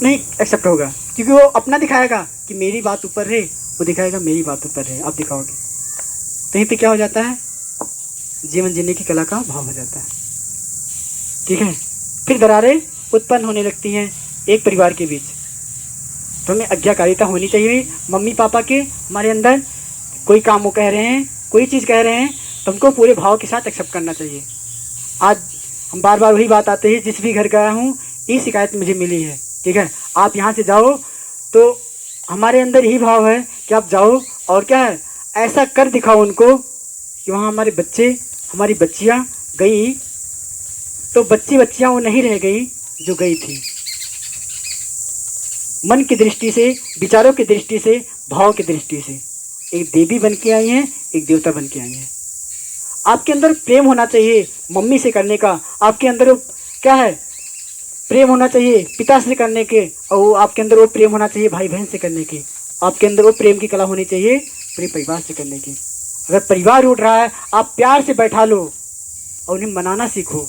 नहीं एक्सेप्ट होगा। क्योंकि वो अपना दिखाएगा कि मेरी बात ऊपर रहे, वो दिखाएगा मेरी बात ऊपर रहे, आप दिखाओगे। तो यहीं पे क्या हो जाता है, जीवन जीने की कला का भाव हो जाता है, ठीक है। फिर दरारें उत्पन्न होने लगती हैं एक परिवार के बीच। तो हमें आज्ञाकारिता होनी चाहिए मम्मी पापा के। हमारे अंदर कोई काम वो कह रहे हैं, कोई चीज़ कह रहे हैं, तो हमको पूरे भाव के साथ एक्सेप्ट करना चाहिए। आज हम बार बार वही बात आते हैं, जिस भी घर गया हूँ ये शिकायत मुझे मिली है, ठीक है। आप यहाँ से जाओ तो हमारे अंदर यही भाव है कि आप जाओ और क्या है, ऐसा कर दिखाओ उनको कि वहाँ हमारे बच्चे, हमारी बच्चियाँ गई तो बच्चियाँ वो नहीं रह गई जो गई थी। मन की दृष्टि से, विचारों की दृष्टि से, भाव की दृष्टि से एक देवी बन के आई हैं, एक देवता बन के आई हैं। आपके अंदर प्रेम होना चाहिए मम्मी से करने का, आपके अंदर क्या है, प्रेम होना चाहिए पिता से करने के, और आपके अंदर वो प्रेम होना चाहिए भाई बहन से करने की। आपके अंदर वो प्रेम की कला होनी चाहिए पूरे परिवार से करने की। अगर परिवार उठ रहा है, आप प्यार से बैठा लो और उन्हें मनाना सीखो।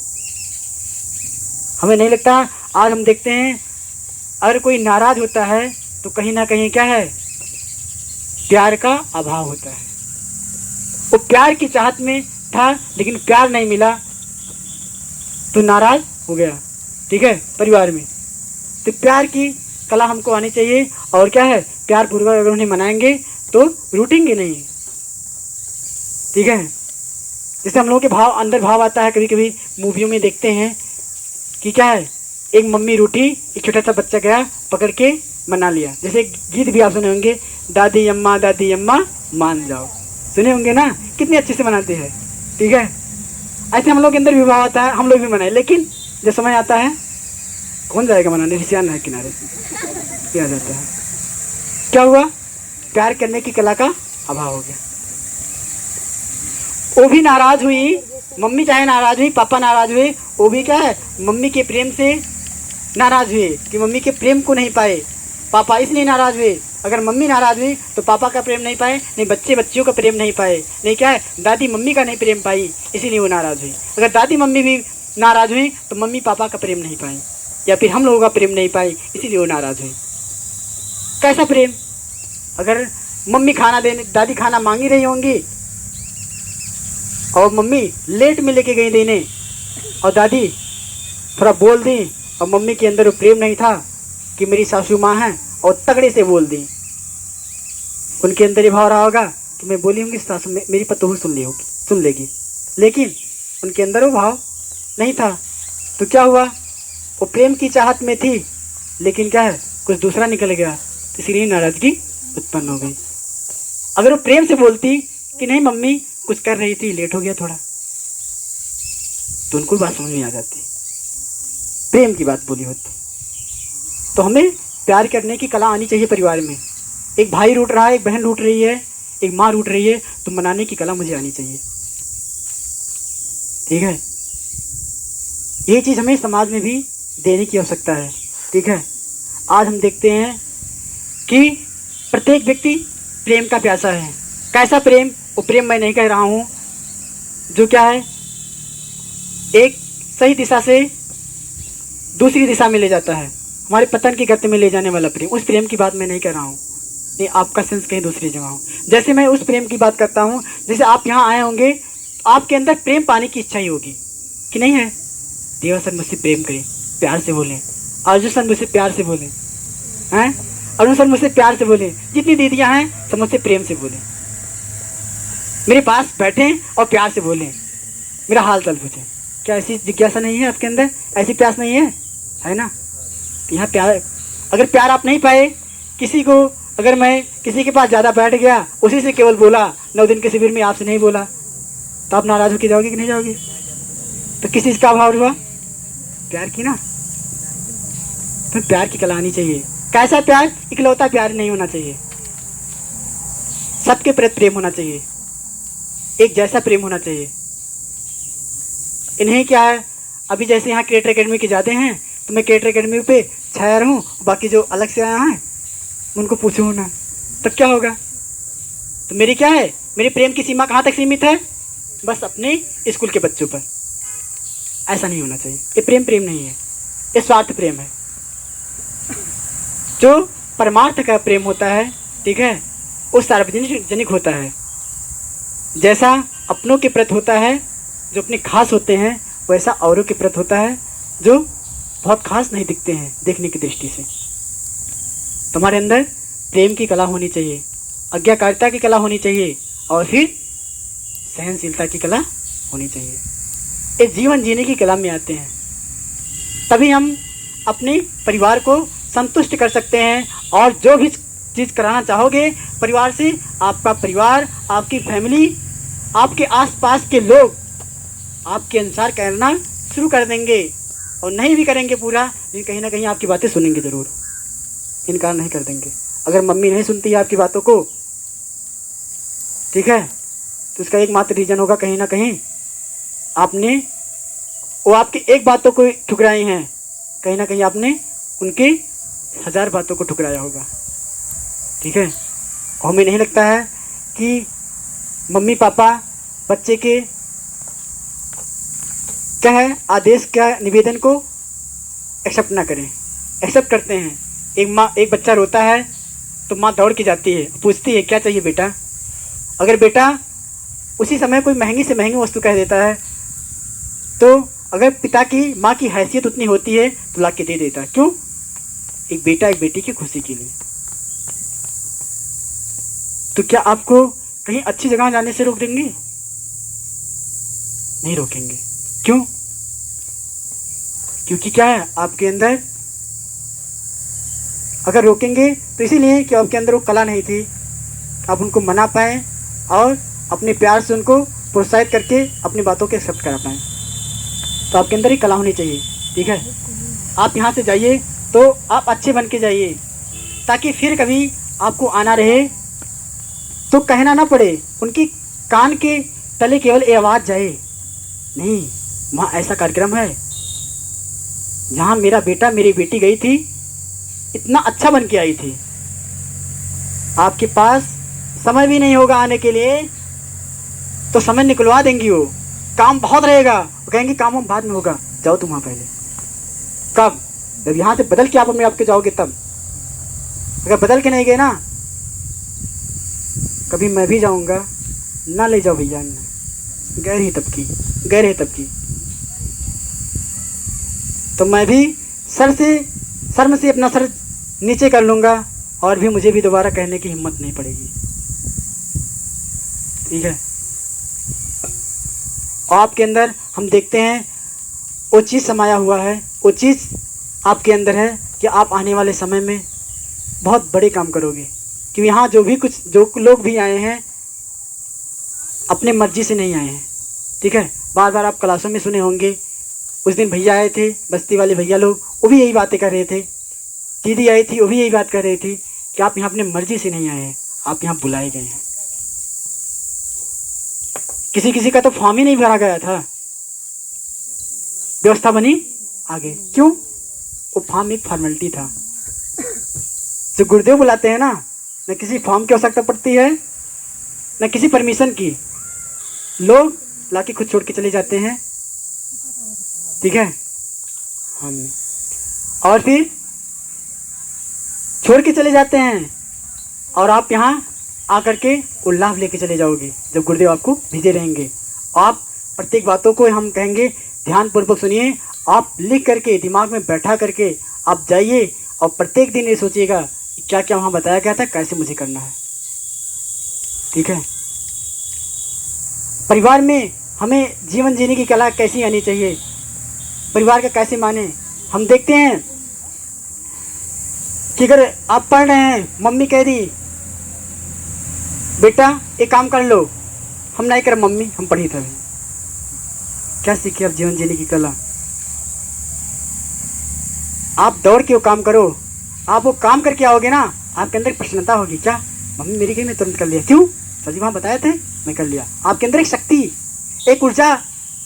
हमें नहीं लगता, आज हम देखते हैं अगर कोई नाराज होता है तो कहीं ना कहीं क्या है, प्यार का अभाव होता है। वो प्यार की चाहत में था लेकिन प्यार नहीं मिला तो नाराज हो गया, ठीक है, परिवार में। तो प्यार की कला हमको आनी चाहिए, और क्या है, प्यार पूर्वक अगर उन्हें मनाएंगे तो रूठेंगे नहीं, ठीक है। जैसे हम लोगों के भाव, अंदर भाव आता है, कभी कभी मूवियों में देखते हैं कि क्या है, एक मम्मी रूठी, एक छोटा सा बच्चा गया पकड़ के मना लिया। जैसे एक गीत भी आप सुने होंगे, दादी अम्मा मान जाओ, सुने होंगे ना, कितने अच्छे से मनाते हैं, ठीक है। ऐसे हम लोग के अंदर भी भाव आता है, हम लोग भी मनाए, लेकिन जब समय आता है कौन जाएगा मनाने, रिसियान है किनारे किया जाता है। क्या हुआ, प्यार करने की कला का अभाव हो गया। वो भी नाराज हुई, मम्मी चाहे नाराज हुई, पापा नाराज हुए, वो भी क्या है, मम्मी के प्रेम से नाराज हुए कि मम्मी के प्रेम को नहीं पाए, पापा इसलिए नाराज़ हुए। अगर मम्मी नाराज़ हुई तो पापा का प्रेम नहीं पाए, नहीं बच्चे बच्चियों का प्रेम नहीं पाए, नहीं क्या है दादी मम्मी का नहीं प्रेम पाई, इसीलिए वो नाराज़ हुई। अगर दादी मम्मी भी नाराज़ हुई तो मम्मी पापा का प्रेम नहीं पाई, या फिर हम लोगों का प्रेम नहीं पाई, इसीलिए वो नाराज़ हुई। कैसा प्रेम? अगर मम्मी खाना देने, दादी खाना मांगी रही होंगी और मम्मी लेट में लेके गई देने, और दादी थोड़ा बोल दी और मम्मी के अंदर वो प्रेम नहीं था कि मेरी सासू माँ है और तगड़े से बोल दी, उनके अंदर ये भाव रहा होगा कि मैं बोली होंगी सासू मेरी पतोहू सुन लेगी, लेकिन उनके अंदर वो भाव नहीं था। तो क्या हुआ, वो प्रेम की चाहत में थी लेकिन क्या है कुछ दूसरा निकल गया, तो इसलिए नाराज़गी उत्पन्न हो गई। अगर वो प्रेम से बोलती कि नहीं मम्मी कुछ कर रही थी, लेट हो गया थोड़ा, तो उनको बात समझ में आ जाती, प्रेम की बात बोली होती। तो हमें प्यार करने की कला आनी चाहिए परिवार में। एक भाई रूठ रहा है, एक बहन रूठ रही है, एक माँ रूठ रही है, तो मनाने की कला मुझे आनी चाहिए। ठीक है, ये चीज़ हमें समाज में भी देने की आवश्यकता है। ठीक है, आज हम देखते हैं कि प्रत्येक व्यक्ति प्रेम का प्यासा है। कैसा प्रेम? वो प्रेम मैं नहीं कह रहा हूँ जो क्या है एक सही दिशा से दूसरी दिशा में ले जाता है, हमारे पतन की गति में ले जाने वाला प्रेम, उस प्रेम की बात मैं नहीं कर रहा हूँ। नहीं, आपका सेंस कहीं दूसरी जगह हो। जैसे मैं उस प्रेम की बात करता हूँ, जैसे आप यहाँ आए होंगे तो आपके अंदर प्रेम पाने की इच्छा ही होगी कि नहीं है, देवा सर मुझसे प्रेम करें, प्यार से बोलें, अर्जुन सर मुझसे प्यार से बोलें, हैं अरुण सर मुझसे प्यार से बोलें, जितनी दीदियाँ हैं सब मुझसे प्रेम से बोलें, मेरे पास बैठें और प्यार से बोलें, मेरा हाल चाल पूछें। क्या ऐसी जिज्ञासा नहीं है आपके अंदर? ऐसी प्यास नहीं है ना? यहाँ प्यार, अगर प्यार आप नहीं पाए किसी को, अगर मैं किसी के पास ज़्यादा बैठ गया, उसी से केवल बोला, 9 दिन के शिविर में आपसे नहीं बोला, तो आप नाराज़ होकर जाओगे कि नहीं जाओगे? तो किस चीज़ का अभाव हुआ? प्यार की ना। तो प्यार की कला आनी चाहिए। कैसा प्यार? इकलौता प्यार नहीं होना चाहिए, सबके प्रति प्रेम होना चाहिए, एक जैसा प्रेम होना चाहिए। इन्हें क्या है, अभी जैसे यहाँ क्रिएटर एकेडमी के जाते हैं तो मैं क्रिएटर एकेडमी पे छाया रहूँ, बाकी जो अलग से आया है उनको पूछूँ ना, तब क्या होगा? तो मेरी क्या है, मेरे प्रेम की सीमा कहाँ तक सीमित है? बस अपने स्कूल के बच्चों पर। ऐसा नहीं होना चाहिए। ये प्रेम नहीं है, ये स्वार्थ प्रेम है। जो परमार्थ का प्रेम होता है, ठीक है, वो सार्वजनिक होता है। जैसा अपनों के प्रति होता है जो अपने खास होते हैं, वैसा औरों के प्रति होता है जो बहुत खास नहीं दिखते हैं देखने की दृष्टि से। तुम्हारे अंदर प्रेम की कला होनी चाहिए, आज्ञाकारिता की कला होनी चाहिए, और फिर सहनशीलता की कला होनी चाहिए। ये जीवन जीने की कला में आते हैं, तभी हम अपने परिवार को संतुष्ट कर सकते हैं। और जो भी चीज़ कराना चाहोगे परिवार से, आपका परिवार, आपकी फैमिली, आपके आसपास के लोग आपके अनुसार करना शुरू कर देंगे, और नहीं भी करेंगे पूरा, लेकिन कहीं ना कहीं आपकी बातें सुनेंगे ज़रूर, इनकार नहीं कर देंगे। अगर मम्मी नहीं सुनती है आपकी बातों को, ठीक है, तो इसका एकमात्र रीज़न होगा कहीं ना कहीं आपने वो आपकी एक बातों को ठुकराई हैं, कहीं ना कहीं आपने उनके 1000 बातों को ठुकराया होगा। ठीक है, और हमें नहीं लगता है कि मम्मी पापा बच्चे के क्या है आदेश, क्या निवेदन को एक्सेप्ट ना करें। एक्सेप्ट करते हैं। एक बच्चा रोता है तो माँ दौड़ के जाती है, पूछती है क्या चाहिए बेटा। अगर बेटा उसी समय कोई महंगी से महंगी वस्तु कह देता है, तो अगर पिता की माँ की हैसियत उतनी होती है तो ला के दे देता है। क्यों? एक बेटा एक बेटी की खुशी के लिए। तो क्या आपको कहीं अच्छी जगह जाने से रोक देंगे? नहीं रोकेंगे। क्यों? क्योंकि क्या है आपके अंदर, अगर रोकेंगे तो इसीलिए कि आपके अंदर वो कला नहीं थी, आप उनको मना पाएँ और अपने प्यार से उनको प्रोत्साहित करके अपनी बातों के एक्सेप्ट करा पाएँ। तो आपके अंदर ही कला होनी चाहिए। ठीक है, आप यहाँ से जाइए तो आप अच्छे बन के जाइए, ताकि फिर कभी आपको आना रहे तो कहना ना पड़े, उनकी कान के तले केवल ये आवाज़ जाए, नहीं वहाँ ऐसा कार्यक्रम है जहाँ मेरा बेटा मेरी बेटी गई थी इतना अच्छा बन के आई थी, आपके पास समय भी नहीं होगा आने के लिए, तो समय निकलवा देंगी वो। काम बहुत रहेगा, वो कहेंगे काम हम बाद में होगा, जाओ तुम वहाँ पहले। कब? जब यहाँ से बदल के आप अपने आप के जाओगे तब। अगर बदल के नहीं गए ना, कभी मैं भी जाऊँगा, ना ले जाओ भैया, गैर ही तब की, गैर है तब की। तो मैं भी शर्म से अपना सर नीचे कर लूँगा, और भी मुझे भी दोबारा कहने की हिम्मत नहीं पड़ेगी। ठीक है। आपके अंदर हम देखते हैं वो चीज़ समाया हुआ है, वो चीज़ आपके अंदर है कि आप आने वाले समय में बहुत बड़े काम करोगे। कि यहाँ जो लोग भी आए हैं अपने मर्जी से नहीं आए हैं। ठीक है। बार बार आप क्लासों में सुने होंगे, उस दिन भैया आए थे, बस्ती वाले भैया लोग, वो भी यही बातें कर रहे थे। दीदी आई थी, वो भी यही बात कर रही थी कि आप यहाँ अपने मर्जी से नहीं आए हैं, आप यहाँ बुलाए गए हैं। किसी का तो फॉर्म ही नहीं भरा गया था, व्यवस्था बनी आगे। क्यों? वो फॉर्म एक फॉर्मेलिटी था। जो गुरुदेव बुलाते हैं ना, न किसी फॉर्म की आवश्यकता पड़ती है, न किसी परमिशन की। लोग लाके खुद छोड़ के चले जाते हैं। ठीक है। हम और फिर छोड़ के चले जाते हैं, और आप यहाँ आकर के वो लाभ लेके चले जाओगे जब गुरुदेव आपको भेजे रहेंगे। आप प्रत्येक बातों को हम कहेंगे ध्यानपूर्वक सुनिए, आप लिख करके दिमाग में बैठा करके आप जाइए, और प्रत्येक दिन ये सोचिएगा कि क्या क्या वहाँ बताया गया था, कैसे मुझे करना है। ठीक है। परिवार में हमें जीवन जीने की कला कैसी आनी चाहिए, परिवार का कैसे माने। हम देखते हैं कि अगर आप पढ़ रहे हैं, मम्मी कह दी बेटा एक काम कर लो, हम नहीं कर मम्मी, हम पढ़ी तभी। क्या सीखे आप जीवन जीने की कला? आप दौड़ के वो काम करो, आप वो काम करके आओगे ना, आपके अंदर प्रसन्नता होगी। क्या मम्मी मेरी गई, मैं तुरंत कर लिया। क्यों? सर जी वहाँ बताए थे, मैं कर लिया। आपके अंदर एक शक्ति, एक ऊर्जा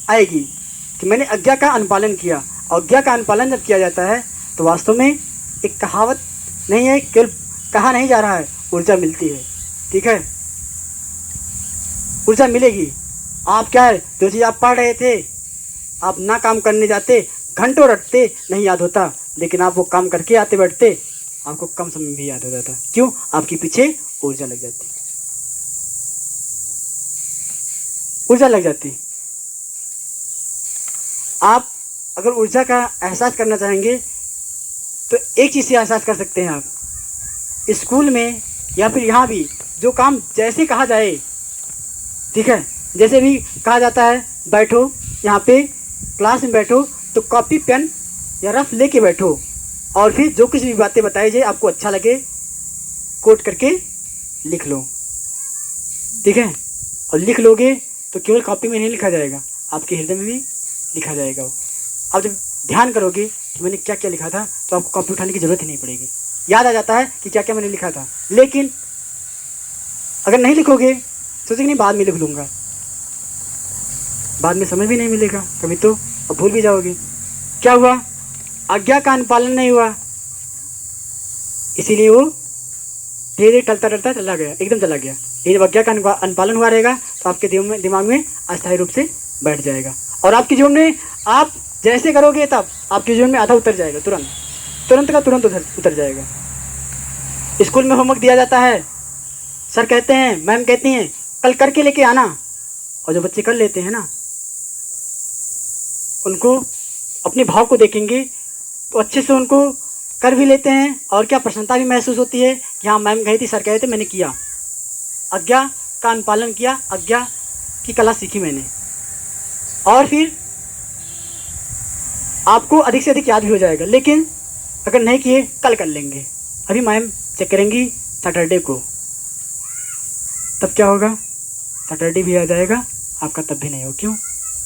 आएगी कि मैंने आज्ञा का अनुपालन किया। आज्ञा का अनुपालन जब किया जाता है तो वास्तव में एक कहावत नहीं है, केवल कहा नहीं जा रहा है, ऊर्जा मिलती है। ठीक है। ऊर्जा मिलेगी। आप क्या है, जो चीज़ आप पढ़ रहे थे, आप ना काम करने जाते, घंटों रटते, नहीं याद होता, लेकिन आप वो काम करके आते बैठते, आपको कम समय में भी याद हो जाता। क्यों? आपके पीछे ऊर्जा लग जाती, ऊर्जा लग जाती। आप अगर ऊर्जा का एहसास करना चाहेंगे तो एक चीज़ से एहसास कर सकते हैं आप, स्कूल में या फिर यहाँ भी जो काम जैसे कहा जाए, ठीक है, जैसे भी कहा जाता है बैठो यहाँ पे क्लास में बैठो, तो कॉपी पेन या रफ लेके बैठो, और फिर जो कुछ भी बातें बताई जाए आपको अच्छा लगे कोट करके लिख लो। ठीक है। और लिख लोगे तो केवल कॉपी में नहीं लिखा जाएगा, आपके हृदय में भी लिखा जाएगा वो। आप जब ध्यान करोगे कि मैंने क्या क्या लिखा था, तो आपको कॉपी उठाने की ज़रूरत ही नहीं पड़ेगी, याद आ जाता है कि क्या क्या मैंने लिखा था। लेकिन अगर नहीं लिखोगे, सोचेंगे नहीं बाद में लिख लूँगा, बाद में समय भी नहीं मिलेगा कभी तो, और भूल भी जाओगे। क्या हुआ? आज्ञा का अनुपालन नहीं हुआ, इसीलिए वो धीरे धीरे टलता टलता चला गया, एकदम चला गया। ये जब आज्ञा का अनुपालन हुआ रहेगा तो आपके दिमाग में अस्थायी रूप से बैठ जाएगा, और आपके जीवन में आप जैसे करोगे तब आपके जीवन में आधा उतर जाएगा, तुरंत का तुरंत उतर जाएगा। स्कूल में होमवर्क दिया जाता है, सर कहते हैं, मैम कहती हैं कल करके लेके आना, और जो बच्चे कर लेते हैं ना, उनको अपने भाव को देखेंगे तो अच्छे से उनको कर भी लेते हैं, और क्या प्रसन्नता भी महसूस होती है कि हाँ मैम कही थी, सर कहे थे, मैंने किया, आज्ञा का अनुपालन किया, आज्ञा की कला सीखी मैंने। और फिर आपको अधिक से अधिक याद भी हो जाएगा। लेकिन अगर नहीं किए, कल कर लेंगे, अभी मैम चेक करेंगी सैटरडे को, तब क्या होगा? सैटरडे भी आ जाएगा, आपका तब भी नहीं हो। क्यों?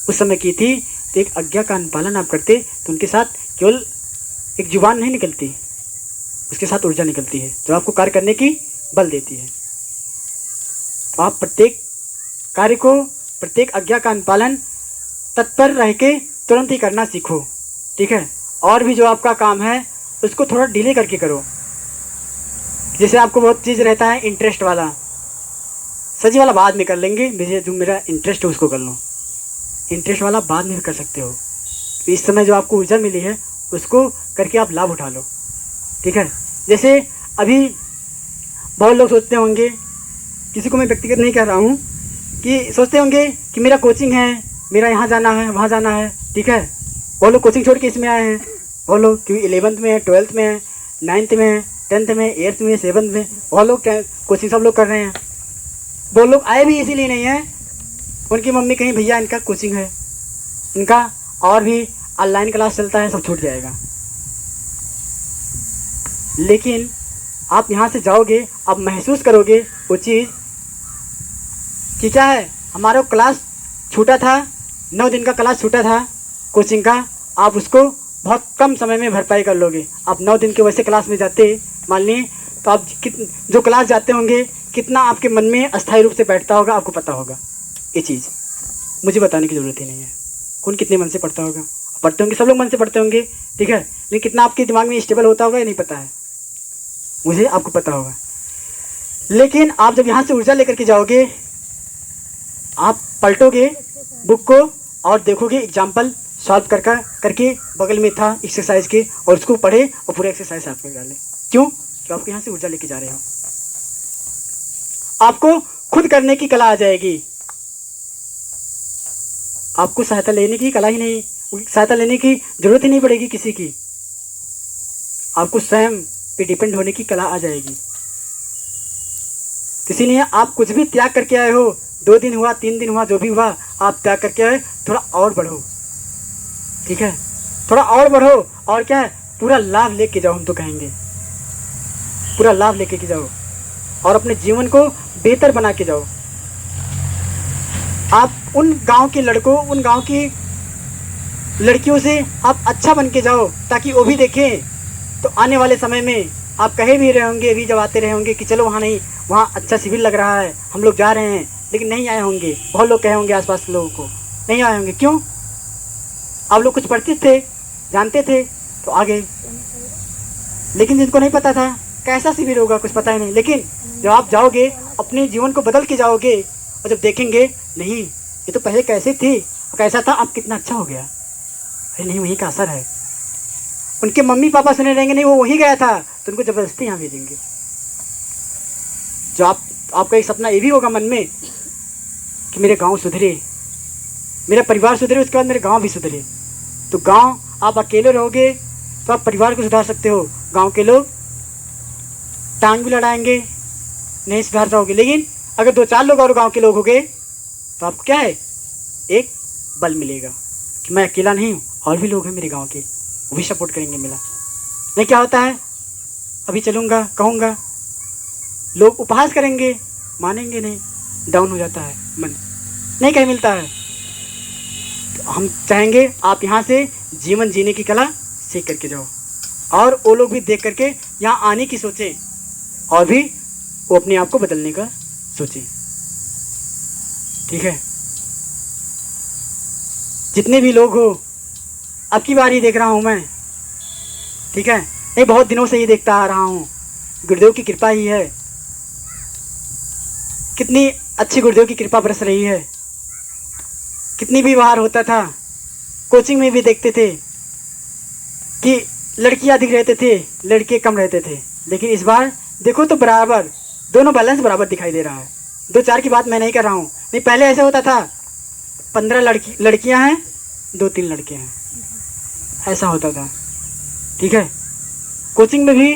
उस समय की थी तो एक आज्ञा का अनुपालन आप करते, तो उनके साथ केवल एक जुबान नहीं निकलती, उसके साथ ऊर्जा निकलती है जो आपको कार्य करने की बल देती है। तो आप प्रत्येक कार्य को, प्रत्येक आज्ञा का अनुपालन तत्पर रह के तुरंत ही करना सीखो। ठीक है। और भी जो आपका काम है उसको थोड़ा डिले करके करो, जैसे आपको बहुत चीज़ रहता है इंटरेस्ट वाला, सजी वाला बाद में कर लेंगे, मुझे जो मेरा इंटरेस्ट है उसको कर लो। इंटरेस्ट वाला बाद में भी कर सकते हो। तो इस समय जो आपको ऊर्जा मिली है उसको करके आप लाभ उठा लो, ठीक है। जैसे अभी बहुत लोग सोचते होंगे, किसी को मैं व्यक्तिगत नहीं कह रहा हूँ, कि सोचते होंगे कि मेरा कोचिंग है, मेरा यहाँ जाना है वहाँ जाना है, ठीक है। वो लोग कोचिंग छोड़ के इसमें आए हैं, वो लोग क्योंकि 11th में है, 12th में है, 9th में है, 10th में, 8th में, 7th में, वो लोग कोचिंग सब लोग कर रहे हैं। वो लोग आए भी इसीलिए नहीं है, उनकी मम्मी कहीं भैया इनका कोचिंग है, इनका और भी ऑनलाइन क्लास चलता है, सब छूट जाएगा। लेकिन आप यहाँ से जाओगे, आप महसूस करोगे वो चीज़ कि क्या है, हमारा क्लास छूटा था, 9 दिन का क्लास छूटा था कोचिंग का, आप उसको बहुत कम समय में भरपाई कर लोगे। आप 9 दिन के वैसे क्लास में जाते मान लिए, तो आप जो क्लास जाते होंगे कितना आपके मन में अस्थायी रूप से बैठता होगा, आपको पता होगा। ये चीज़ मुझे बताने की ज़रूरत ही नहीं है, कौन कितने मन से पढ़ता होगा। पढ़ते होंगे, सब लोग मन से पढ़ते होंगे, ठीक है, लेकिन कितना आपके दिमाग में स्टेबल होता होगा ये नहीं पता है, मुझे आपको पता होगा। लेकिन आप जब यहाँ से ऊर्जा लेकर के जाओगे, आप पलटोगे बुक को और देखोगे एग्जाम्पल सॉल्व करके बगल में था एक्सरसाइज के, और उसको पढ़े और पूरे एक्सरसाइज आप कर डालें। क्यों? क्यों आपको यहाँ से ऊर्जा लेके जा रहे हो। आपको खुद करने की कला आ जाएगी, आपको सहायता लेने की कला ही नहीं, सहायता लेने की जरूरत ही नहीं पड़ेगी किसी की, आपको स्वयं पे डिपेंड होने की कला आ जाएगी। इसीलिए आप कुछ भी त्याग करके आए हो, 2 दिन हुआ, 3 दिन हुआ, जो भी हुआ, आप त्याग करके आए, थोड़ा और बढ़ो, ठीक है, थोड़ा और बढ़ो। और क्या है, पूरा लाभ लेके जाओ, हम तो कहेंगे पूरा लाभ लेके के जाओ और अपने जीवन को बेहतर बना के जाओ। आप उन गांव के लड़कों, उन गांव की लड़कियों से आप अच्छा बन के जाओ, ताकि वो भी देखें। तो आने वाले समय में आप कहे भी रहे होंगे, भी जब आते रहे होंगे कि चलो वहाँ नहीं, वहाँ अच्छा शिविर लग रहा है, हम लोग जा रहे हैं, लेकिन नहीं आए होंगे। बहुत लोग कहे होंगे आसपास के लोगों को, नहीं आए होंगे। क्यों? आप लोग कुछ पढ़ते थे, जानते थे, तो आ गए। लेकिन जिनको नहीं पता था कैसा शिविर होगा, कुछ पता ही नहीं, लेकिन जब आप जाओगे, अपने जीवन को बदल के जाओगे, और जब देखेंगे नहीं ये तो पहले कैसे थी, कैसा था, अब कितना अच्छा हो गया, अरे नहीं वहीं का असर है। उनके मम्मी पापा सुने रहेंगे, नहीं वो वहीं गया था, तो उनको ज़बरदस्ती यहाँ भेजेंगे। जो आपका एक सपना ये भी होगा मन में कि मेरे गांव सुधरे, मेरा परिवार सुधरे, उसके बाद मेरे गांव भी सुधरे। तो गांव, आप अकेले रहोगे तो आप परिवार को सुधार सकते हो, गांव के लोग टांग भी लड़ाएंगे, नहीं सुधार पाओगे। लेकिन अगर 2-4 लोग और गांव के लोग हो गए तो आपको क्या है, एक बल मिलेगा कि मैं अकेला नहीं हूँ, और भी लोग हैं मेरे गांव के, वो भी सपोर्ट करेंगे मेरा। नहीं क्या होता है, अभी चलूँगा कहूँगा, लोग उपहास करेंगे, मानेंगे नहीं, डाउन हो जाता है मन, नहीं कहीं मिलता है। तो हम चाहेंगे आप यहाँ से जीवन जीने की कला सीख करके जाओ, और वो लोग भी देख करके यहाँ आने की सोचें, और भी वो अपने आप को बदलने का सोचें, ठीक है। जितने भी लोग हो, अब की बार ही देख रहा हूँ मैं, ठीक है, नहीं बहुत दिनों से ही देखता आ रहा हूँ, गुरुदेव की कृपा ही है, कितनी अच्छी गुरुदेव की कृपा बरस रही है। कितनी भी बार होता था, कोचिंग में भी देखते थे कि लड़कियां अधिक रहते थे, लड़के कम रहते थे, लेकिन इस बार देखो तो बराबर, दोनों बैलेंस बराबर दिखाई दे रहा है। 2-4 की बात मैं नहीं कर रहा हूँ, नहीं पहले ऐसा होता था 15 लड़कियां हैं, 2-3 लड़के हैं, ऐसा होता था, ठीक है, कोचिंग में भी।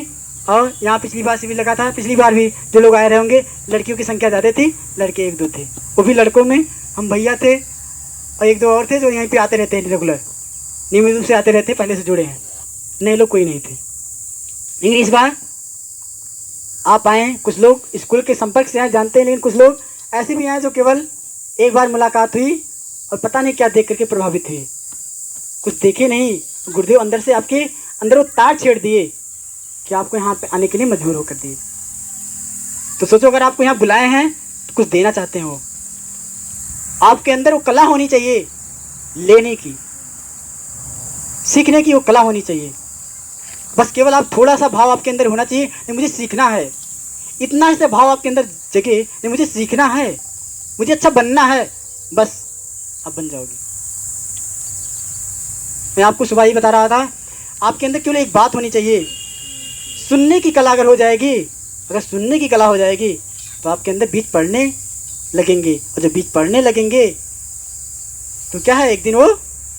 और यहाँ पिछली बार शिविर लगा था, पिछली बार भी जो लोग आए रहे होंगे, लड़कियों की संख्या ज़्यादा थी, लड़के 1-2 थे, वो भी लड़कों में हम भैया थे और 1-2 और थे जो यहीं पे आते रहते हैं, रेगुलर नियमित रूप से आते रहते, पहले से जुड़े हैं, नए लोग कोई नहीं थे। लेकिन इस बार आप आए, कुछ लोग स्कूल के संपर्क से आए, जानते हैं, लेकिन कुछ लोग ऐसे भी आए जो केवल एक बार मुलाकात हुई और पता नहीं क्या देख करके प्रभावित हुए, कुछ देखे नहीं, गुरुदेव अंदर से आपके अंदर वो तार छेड़ दिए कि आपको यहाँ पे आने के लिए मजबूर होकर दिए। तो सोचो, अगर आपको यहाँ बुलाए हैं तो कुछ देना चाहते हो, आपके अंदर वो कला होनी चाहिए, लेने की, सीखने की वो कला होनी चाहिए। बस केवल आप थोड़ा सा भाव आपके अंदर होना चाहिए, नहीं मुझे सीखना है, इतना ऐसे भाव आपके अंदर जगे, नहीं मुझे सीखना है, मुझे अच्छा बनना है, बस आप बन जाओगे। मैं आपको सुबह ही बता रहा था, आपके अंदर केवल एक बात होनी चाहिए, सुनने की कला अगर हो जाएगी, अगर सुनने की कला हो जाएगी तो आपके अंदर बीज पड़ने लगेंगे, और जब बीज पड़ने लगेंगे तो क्या है, एक दिन वो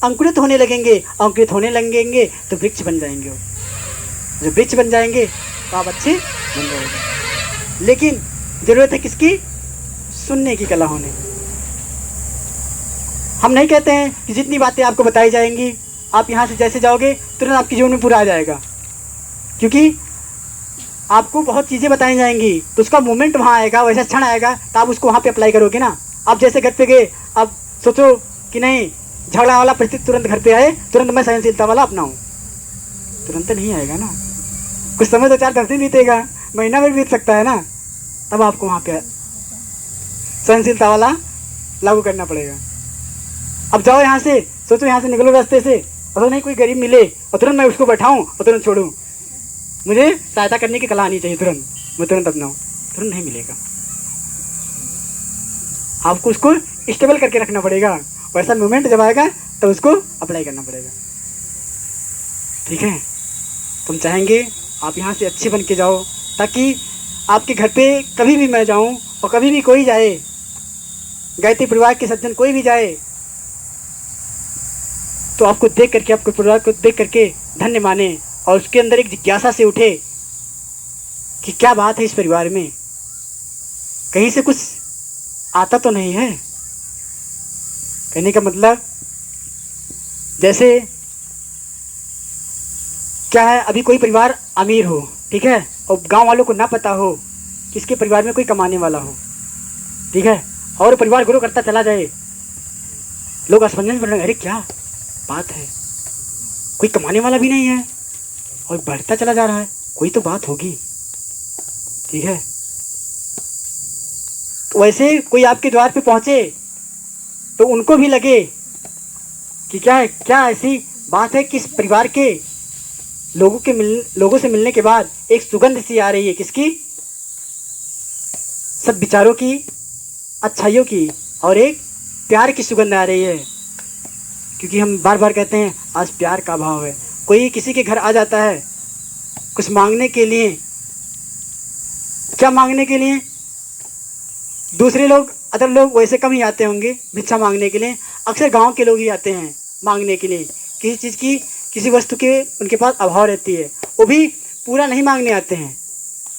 अंकुरित होने लगेंगे, अंकुरित होने लगेंगे तो वृक्ष बन जाएंगे। वो जब वृक्ष बन जाएंगे तो आप अच्छे बन जाओगे। लेकिन ज़रूरत है किसकी? सुनने की कला होने। हम नहीं कहते हैं कि जितनी बातें आपको बताई जाएंगी आप यहाँ से जैसे जाओगे तुरंत आपके जीवन में पूरा आ जाएगा, क्योंकि आपको बहुत चीज़ें बताई जाएंगी तो उसका मोमेंट वहाँ आएगा, वैसा क्षण आएगा तो आप उसको वहाँ पे अप्लाई करोगे ना। आप जैसे घर पे गए, आप सोचो कि नहीं झगड़ा वाला परिस्थिति तुरंत घर पे आए, तुरंत मैं सहनशीलता वाला अपनाऊँ, तुरंत नहीं आएगा ना, कुछ समय तो 4-10 दिन बीतेगा, महीना में बीत सकता है ना, तब आपको वहाँ पे सहनशीलता वाला लागू करना पड़ेगा। अब जाओ यहाँ से, सोचो यहाँ से निकलो रास्ते से, और नहीं कोई गरीब मिले और तुरंत मैं उसको बैठाऊँ और तुरंत छोड़ूँ, मुझे सहायता करने की कला आनी चाहिए, तुरंत मैं तुरंत अपनाऊँ, तुरंत नहीं मिलेगा। आपको उसको स्टेबल करके रखना पड़ेगा, वैसा मोमेंट जब आएगा तो उसको अप्लाई करना पड़ेगा। ठीक है, तुम चाहेंगे आप यहाँ से अच्छे बन के जाओ, ताकि आपके घर पे कभी भी मैं जाऊँ और कभी भी कोई जाए, गायत्री परिवार के सज्जन कोई भी जाए तो आपको देख करके, आपके परिवार को देख करके धन्य माने, और उसके अंदर एक जिज्ञासा से उठे कि क्या बात है इस परिवार में, कहीं से कुछ आता तो नहीं है। कहने का मतलब जैसे क्या है, अभी कोई परिवार अमीर हो, ठीक है, और गांव वालों को ना पता हो कि इसके परिवार में कोई कमाने वाला हो, ठीक है, और परिवार ग्रो करता चला जाए, लोग असमंजस बन रहे, अरे क्या बात है, कोई कमाने वाला भी नहीं है और बढ़ता चला जा रहा है, कोई तो बात होगी। ठीक है, तो वैसे कोई आपके द्वार पे पहुंचे तो उनको भी लगे कि क्या है, क्या ऐसी बात है कि इस परिवार के लोगों से मिलने के बाद एक सुगंध सी आ रही है, किसकी? सब विचारों की, अच्छाइयों की, और एक प्यार की सुगंध आ रही है। क्योंकि हम बार बार कहते हैं आज प्यार का भाव है। कोई किसी के घर आ जाता है कुछ मांगने के लिए, क्या मांगने के लिए? दूसरे लोग, अदर लोग वैसे कम ही आते होंगे भिक्षा मांगने के लिए, अक्सर गांव के लोग ही आते हैं मांगने के लिए, किसी चीज़ की, किसी वस्तु के उनके पास अभाव रहती है, वो भी पूरा नहीं मांगने आते हैं,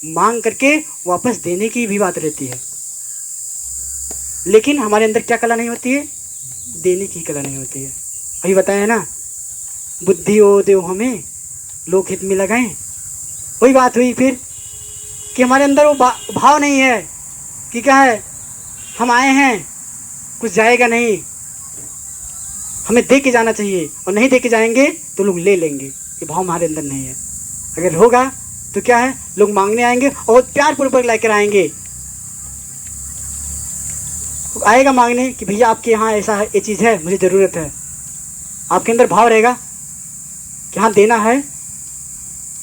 मांग करके वापस देने की भी बात रहती है। लेकिन हमारे अंदर क्या कला नहीं होती है? देने की कला नहीं होती है। अभी बताया है ना, बुद्धि ओ देव हमें लोक हित में लगाएं। वही बात हुई फिर कि हमारे अंदर वो भाव नहीं है कि क्या है, हम आए हैं कुछ जाएगा नहीं, हमें दे के जाना चाहिए, और नहीं दे के जाएंगे तो लोग ले लेंगे, ये भाव हमारे अंदर नहीं है। अगर होगा तो क्या है, लोग मांगने आएंगे और प्यार पूर्वक लेकर आएंगे, आएगा मांगने कि भैया आपके यहाँ ऐसा है, ये चीज़ है, मुझे ज़रूरत है। आपके अंदर भाव रहेगा कि हाँ देना है,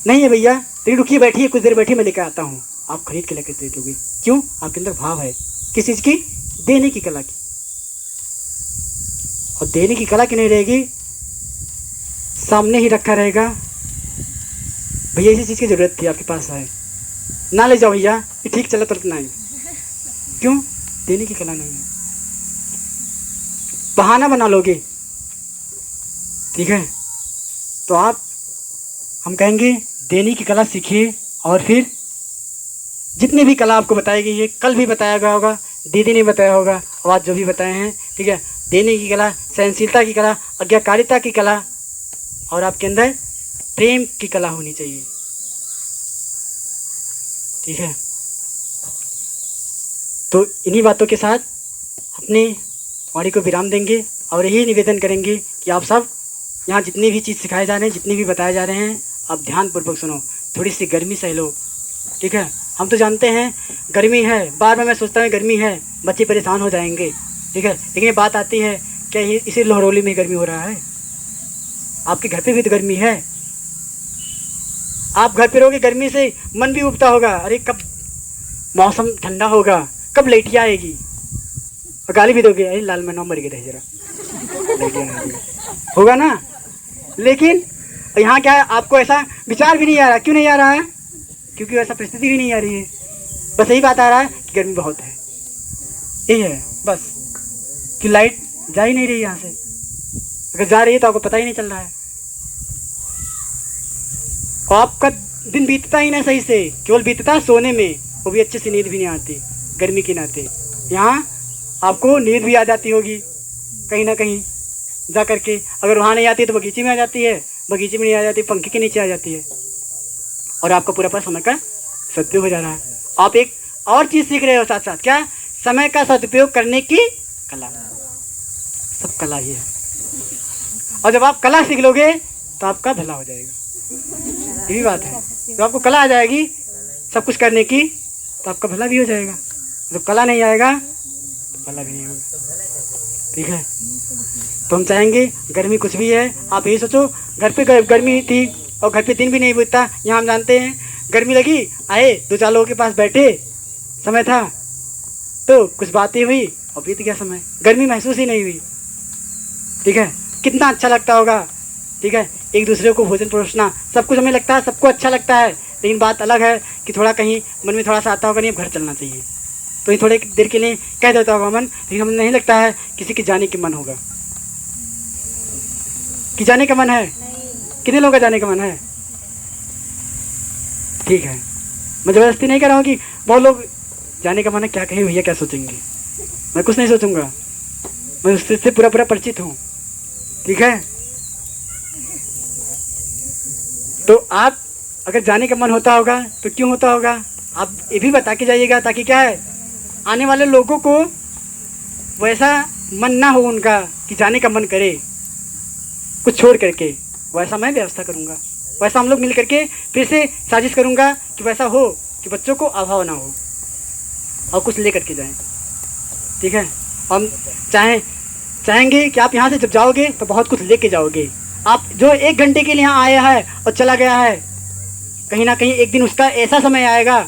नहीं है भैया तेरी रुकिए बैठिए, कुछ देर बैठिए, मैं लेकर आता हूँ, आप खरीद के लेकर दे दोगे। क्यों? आपके अंदर भाव है किस चीज़ की? देने की कला की। और देने की कला की नहीं रहेगी, सामने ही रखा रहेगा, भैया इसी चीज़ की ज़रूरत थी, आपके पास है, ना ले जाओ भैया, ये ठीक चला तुरंत ना। क्यों? देने की कला नहीं है, बहाना बना लोगे। ठीक है, तो आप, हम कहेंगे देने की कला सीखिए, और फिर जितनी भी कला आपको बताई गई है, कल भी बताया गया होगा, दीदी ने बताया होगा, और आज जो भी बताए हैं, ठीक है, देने की कला, सहनशीलता की कला, आज्ञाकारिता की कला, और आपके अंदर प्रेम की कला होनी चाहिए। ठीक है, तो इन्हीं बातों के साथ अपने वाणी को विराम देंगे, और यही निवेदन करेंगे कि आप सब यहाँ जितनी भी चीज़ सिखाए जा रहे हैं, जितनी भी बताए जा रहे हैं, आप ध्यानपूर्वक सुनो, थोड़ी सी गर्मी सह लो। ठीक है, हम तो जानते हैं गर्मी है, बार बार मैं सोचता हूँ गर्मी है, बच्चे परेशान हो जाएंगे। ठीक है, लेकिन ये बात आती है क्या इसी लोहरौली में गर्मी हो रहा है? आपके घर पे भी तो गर्मी है, आप घर पे रहोगे गर्मी से मन भी उबता होगा, अरे कब मौसम ठंडा होगा, कब लेटिया आएगी और गाली भी दोगे, अरे लाल मैं नंबर के रह जरा, लेटिया आएगी होगा ना। लेकिन यहाँ क्या है, आपको ऐसा विचार भी नहीं आ रहा। क्यों नहीं आ रहा है? क्योंकि वैसा परिस्थिति भी नहीं आ रही है। बस यही बात आ रहा है कि गर्मी बहुत है, यही है बस, कि लाइट जा ही नहीं रही यहाँ से। अगर जा रही है तो आपको पता ही नहीं चल रहा है, और आपका दिन बीतता ही ना सही से, केवल बीतता सोने में, वो भी अच्छे से नींद भी नहीं आती गर्मी के नाते। यहाँ आपको नींद भी आ जाती होगी कहीं ना कहीं जा करके। अगर वहाँ नहीं आती तो बगीचे में आ जाती है, बगीचे में नहीं आ जाती पंखे के नीचे आ जाती है, और आपका पूरा समय का सदुपयोग हो जा रहा है। आप एक और चीज़ सीख रहे हो साथ साथ, क्या? समय का सदुपयोग करने की कला। सब कला ही है, और जब आप कला सीख लोगे तो आपका भला हो जाएगा। यही बात है, जब आपको कला आ जाएगी सब कुछ करने की तो आपका भला भी हो जाएगा। जब कला नहीं आएगा तो भला भी नहीं होगा। ठीक है, तो हम चाहेंगे गर्मी कुछ भी है, आप यही सोचो, घर पे गर्मी थी और घर पे दिन भी नहीं बीतता। यहाँ हम जानते हैं गर्मी लगी, आए 2-4 लोगों के पास बैठे, समय था तो कुछ बातें हुई और बीत गया समय, गर्मी महसूस ही नहीं हुई। ठीक है, कितना अच्छा लगता होगा। ठीक है, एक दूसरे को भोजन परोसना, सब कुछ हमें लगता है, सबको अच्छा लगता है। लेकिन बात अलग है कि थोड़ा कहीं मन में थोड़ा सा आता होगा, नहीं अब घर चलना चाहिए, तो ये थोड़े देर के लिए कह देता होगा मन, लेकिन हमें नहीं लगता है किसी के जाने के मन होगा। कि जाने का मन है? कितने लोगों का जाने का मन है? ठीक है, मैं ज़बरदस्ती नहीं कर रहा हूँ कि बहुत लोग जाने का मन है, क्या कहे भैया, क्या सोचेंगे। मैं कुछ नहीं सोचूंगा, मैं उससे पूरा परिचित हूँ। ठीक है, तो आप अगर जाने का मन होता होगा तो क्यों होता होगा, आप ये भी बता के जाइएगा, ताकि क्या है, आने वाले लोगों को वैसा मन ना हो उनका कि जाने का मन करे कुछ छोड़ करके। वैसा मैं व्यवस्था करूँगा, वैसा हम लोग मिल करके फिर से साजिश करूँगा कि वैसा हो कि बच्चों को अभाव ना हो और कुछ ले करके जाएं। ठीक है, हम चाहेंगे कि आप यहाँ से जब जाओगे तो बहुत कुछ लेके जाओगे। आप जो 1 घंटे के लिए यहाँ आया है और चला गया है, कहीं ना कहीं एक दिन उसका ऐसा समय आएगा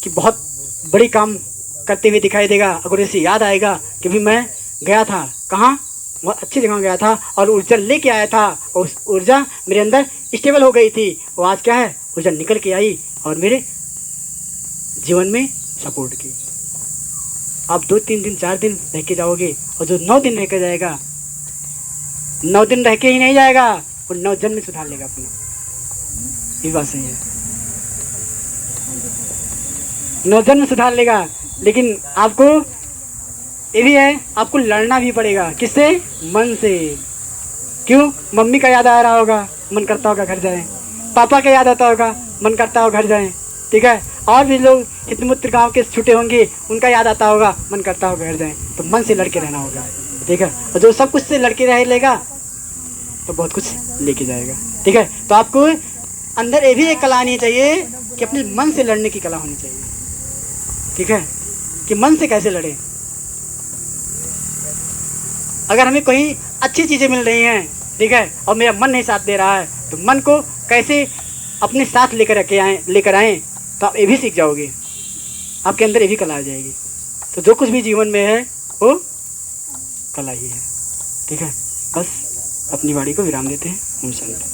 कि बहुत बड़ी काम करते हुए दिखाई देगा। अगर इसे याद आएगा कि भी मैं गया था कहाँ, बहुत अच्छी जगह गया था और ऊर्जा लेके आया था, और उस ऊर्जा मेरे अंदर स्टेबल हो गई थी, वो आज क्या है, ऊर्जा निकल के आई और मेरे जीवन में सपोर्ट की। आप 2-3 दिन 4 दिन रह के जाओगे, और जो 9 दिन रह के जाएगा, 9 दिन रह के ही नहीं जाएगा, वो 9 जन्म में सुधार लेगा अपना। ये बात सही है, 9 जन्म सुधार लेगा। लेकिन आपको ये भी है, आपको लड़ना भी पड़ेगा। किससे? मन से। क्यों? मम्मी का याद आ रहा होगा, मन करता होगा घर जाएं, पापा का याद आता होगा, मन करता होगा घर जाएं। ठीक है, और भी लोग हितमित्र गाँव के छूटे होंगे, उनका याद आता होगा, मन करता होगा घर जाएं। तो मन से लड़के रहना होगा। ठीक है, और जो सब कुछ से लड़के रह लेगा तो बहुत कुछ लेके जाएगा। ठीक है, तो आपको अंदर ये भी एक कला आनी चाहिए कि अपने मन से लड़ने की कला होनी चाहिए। ठीक है, कि मन से कैसे लड़े। अगर हमें कोई अच्छी चीज़ें मिल रही हैं, ठीक है, और मेरा मन नहीं साथ दे रहा है, तो मन को कैसे अपने साथ लेकर आएँ, तो आप ये भी सीख जाओगे, आपके अंदर ये भी कला आ जाएगी। तो जो कुछ भी जीवन में है वो कला ही है। ठीक है, बस अपनी वाणी को विराम देते हैं। ओम शांति।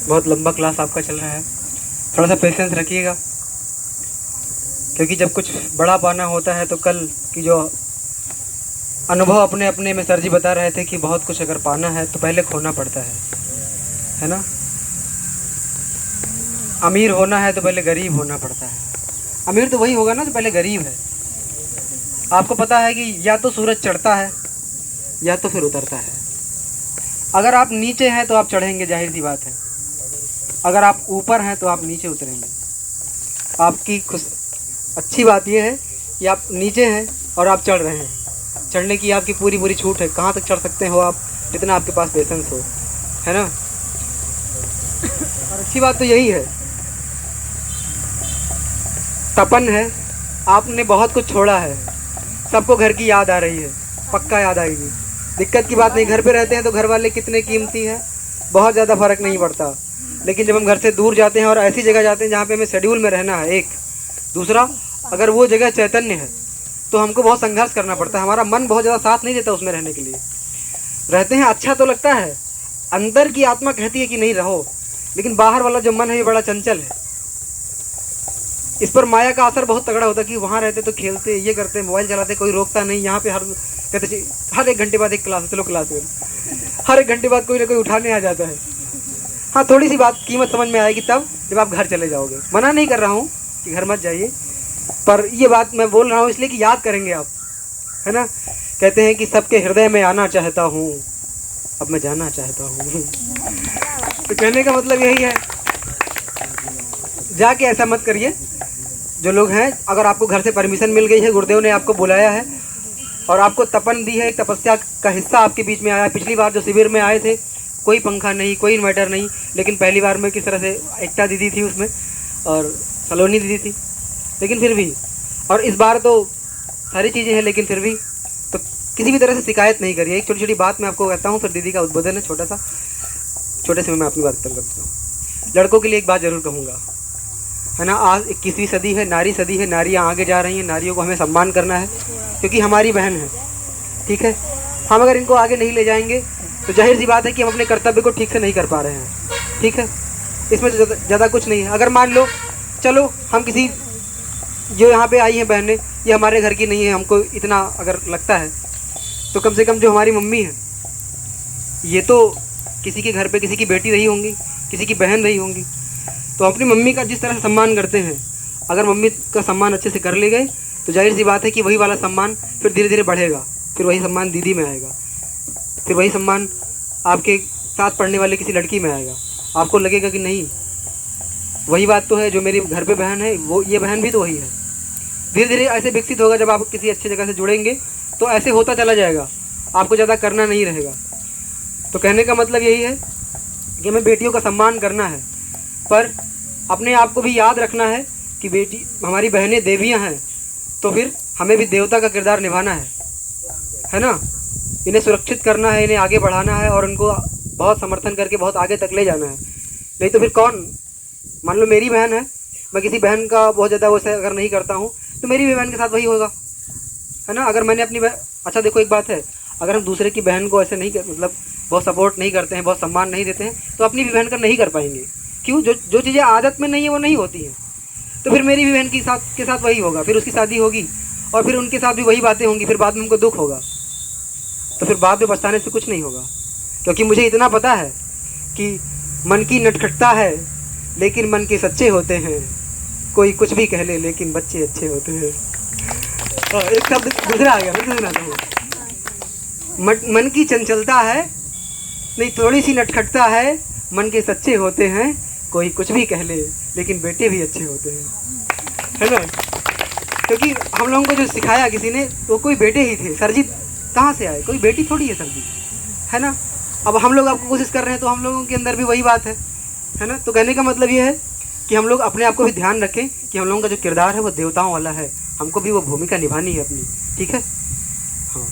बहुत लंबा क्लास आपका चल रहा है, थोड़ा सा पेशेंस रखिएगा, क्योंकि जब कुछ बड़ा पाना होता है तो कल की जो अनुभव अपने अपने में सर जी बता रहे थे कि बहुत कुछ अगर पाना है तो पहले खोना पड़ता है ना। अमीर होना है तो पहले गरीब होना पड़ता है। अमीर तो वही होगा ना जो पहले गरीब है। आपको पता है कि या तो सूरज चढ़ता है या तो फिर उतरता है। अगर आप नीचे हैं तो आप चढ़ेंगे, जाहिर सी बात है। अगर आप ऊपर हैं तो आप नीचे उतरेंगे। आपकी अच्छी बात यह है कि आप नीचे हैं और आप चढ़ रहे हैं। चढ़ने की आपकी पूरी छूट है, कहाँ तक चढ़ सकते हो आप, जितना आपके पास पेशेंस हो, है ना। और अच्छी बात तो यही है, तपन है, आपने बहुत कुछ छोड़ा है। सबको घर की याद आ रही है, पक्का याद आएगी। दिक्कत की बात नहीं, घर पे रहते हैं तो घर वाले कितने कीमती है, बहुत ज़्यादा फ़र्क नहीं पड़ता। लेकिन जब हम घर से दूर जाते हैं और ऐसी जगह जाते हैं जहाँ पे हमें शेड्यूल में रहना है, एक दूसरा अगर वो जगह चैतन्य है तो हमको बहुत संघर्ष करना पड़ता है। हमारा मन बहुत ज़्यादा साथ नहीं देता उसमें रहने के लिए। रहते हैं अच्छा तो लगता है, अंदर की आत्मा कहती है कि नहीं रहो, लेकिन बाहर वाला जो मन है ये बड़ा चंचल है। इस पर माया का असर बहुत तगड़ा होता है कि वहाँ रहते तो खेलते, ये करते, मोबाइल चलाते, कोई रोकता नहीं। यहाँ पे कहते हर 1 घंटे बाद एक क्लास, चलो क्लास में, हर 1 घंटे बाद कोई ना कोई उठाने आ जाता है। हाँ, थोड़ी सी बात कीमत समझ में आएगी तब जब आप घर चले जाओगे। मना नहीं कर रहा हूँ कि घर मत जाइए, पर ये बात मैं बोल रहा हूँ इसलिए कि याद करेंगे आप, है ना। कहते हैं कि सबके हृदय में आना चाहता हूँ, अब मैं जाना चाहता हूँ। तो कहने का मतलब यही है, जाके ऐसा मत करिए। जो लोग हैं, अगर आपको घर से परमिशन मिल गई है, गुरुदेव ने आपको बुलाया है और आपको तपन दी है, एक तपस्या का हिस्सा आपके बीच में आया। पिछली बार जो शिविर में आए थे, कोई पंखा नहीं, कोई इन्वर्टर नहीं, लेकिन पहली बार में किस तरह से एकता दीदी थी उसमें और सलोनी दीदी थी, लेकिन फिर भी, और इस बार तो सारी चीज़ें हैं, लेकिन फिर भी तो किसी भी तरह से शिकायत नहीं करिए। एक छोटी छोटी बात मैं आपको कहता हूँ, फिर दीदी का उद्बोधन है छोटा सा, छोटे से मैं अपनी बात खत्म करता हूँ। लड़कों के लिए एक बात ज़रूर कहूँगा, है ना। आज 21वीं सदी है, नारी सदी है, नारियाँ आगे जा रही हैं, नारियों को हमें सम्मान करना है क्योंकि हमारी बहन है, ठीक है। हम अगर इनको आगे नहीं ले जाएंगे तो जाहिर सी बात है कि हम अपने कर्तव्य को ठीक से नहीं कर पा रहे हैं, ठीक है। इसमें ज़्यादा कुछ नहीं है। अगर मान लो, चलो हम किसी, जो यहाँ पे आई हैं बहनें, ये हमारे घर की नहीं है, हमको इतना अगर लगता है, तो कम से कम जो हमारी मम्मी है, ये तो किसी के घर पे किसी की बेटी रही होंगी, किसी की बहन रही होंगी, तो अपनी मम्मी का जिस तरह से सम्मान करते हैं, अगर मम्मी का सम्मान अच्छे से कर ले गए तो जाहिर सी बात है कि वही वाला सम्मान फिर धीरे धीरे बढ़ेगा, फिर वही सम्मान दीदी में आएगा, फिर वही सम्मान आपके साथ पढ़ने वाले किसी लड़की में आएगा। आपको लगेगा कि नहीं, वही बात तो है, जो मेरी घर पे बहन है वो, ये बहन भी तो वही है। धीरे धीरे ऐसे विकसित होगा। जब आप किसी अच्छी जगह से जुड़ेंगे तो ऐसे होता चला जाएगा, आपको ज़्यादा करना नहीं रहेगा। तो कहने का मतलब यही है कि हमें बेटियों का सम्मान करना है, पर अपने आप को भी याद रखना है कि बेटी, हमारी बहनें देवियाँ हैं, तो फिर हमें भी देवता का किरदार निभाना है ना। इन्हें सुरक्षित करना है, इन्हें आगे बढ़ाना है और उनको बहुत समर्थन करके बहुत आगे तक ले जाना है। नहीं तो फिर कौन, मान लो मेरी बहन है, मैं किसी बहन का बहुत ज़्यादा वैसे अगर नहीं करता हूँ तो मेरी भी बहन के साथ वही होगा, है ना। अगर मैंने अपनी अच्छा देखो, एक बात है, अगर हम दूसरे की बहन को ऐसे नहीं मतलब बहुत सपोर्ट नहीं करते हैं, बहुत सम्मान नहीं देते हैं, तो अपनी भी बहन का नहीं कर पाएंगे। क्यों? जो चीज़ें आदत में नहीं है वो नहीं होती हैं। तो फिर मेरी भी बहन के साथ वही होगा, फिर उसकी शादी होगी और फिर उनके साथ भी वही बातें होंगी, फिर बाद में उनको दुख होगा, तो फिर बाद में पछताने से कुछ नहीं होगा। क्योंकि मुझे इतना पता है कि मन की नटखटता है लेकिन मन के सच्चे होते हैं, कोई कुछ भी कह ले लेकिन बच्चे अच्छे होते हैं। एक शब्द दूसरा आ गया, मैं सुनाता हूँ। मन की चंचलता है, नहीं थोड़ी सी नटखटता है, मन के सच्चे होते हैं, कोई कुछ भी कह ले लेकिन बेटे भी अच्छे होते हैं, है ना। क्योंकि हम लोगों को जो सिखाया किसी ने, वो कोई बेटे ही थे। सरजीत कहाँ से आए, कोई बेटी थोड़ी है सरजीत, है ना। अब हम लोग आपको कोशिश कर रहे हैं तो हम लोगों के अंदर भी वही बात है ना। तो कहने का मतलब ये है कि हम लोग अपने आप को भी ध्यान रखें कि हम लोगों का जो किरदार है वो देवताओं वाला है, हमको भी वो भूमिका निभानी है अपनी, ठीक है। हाँ।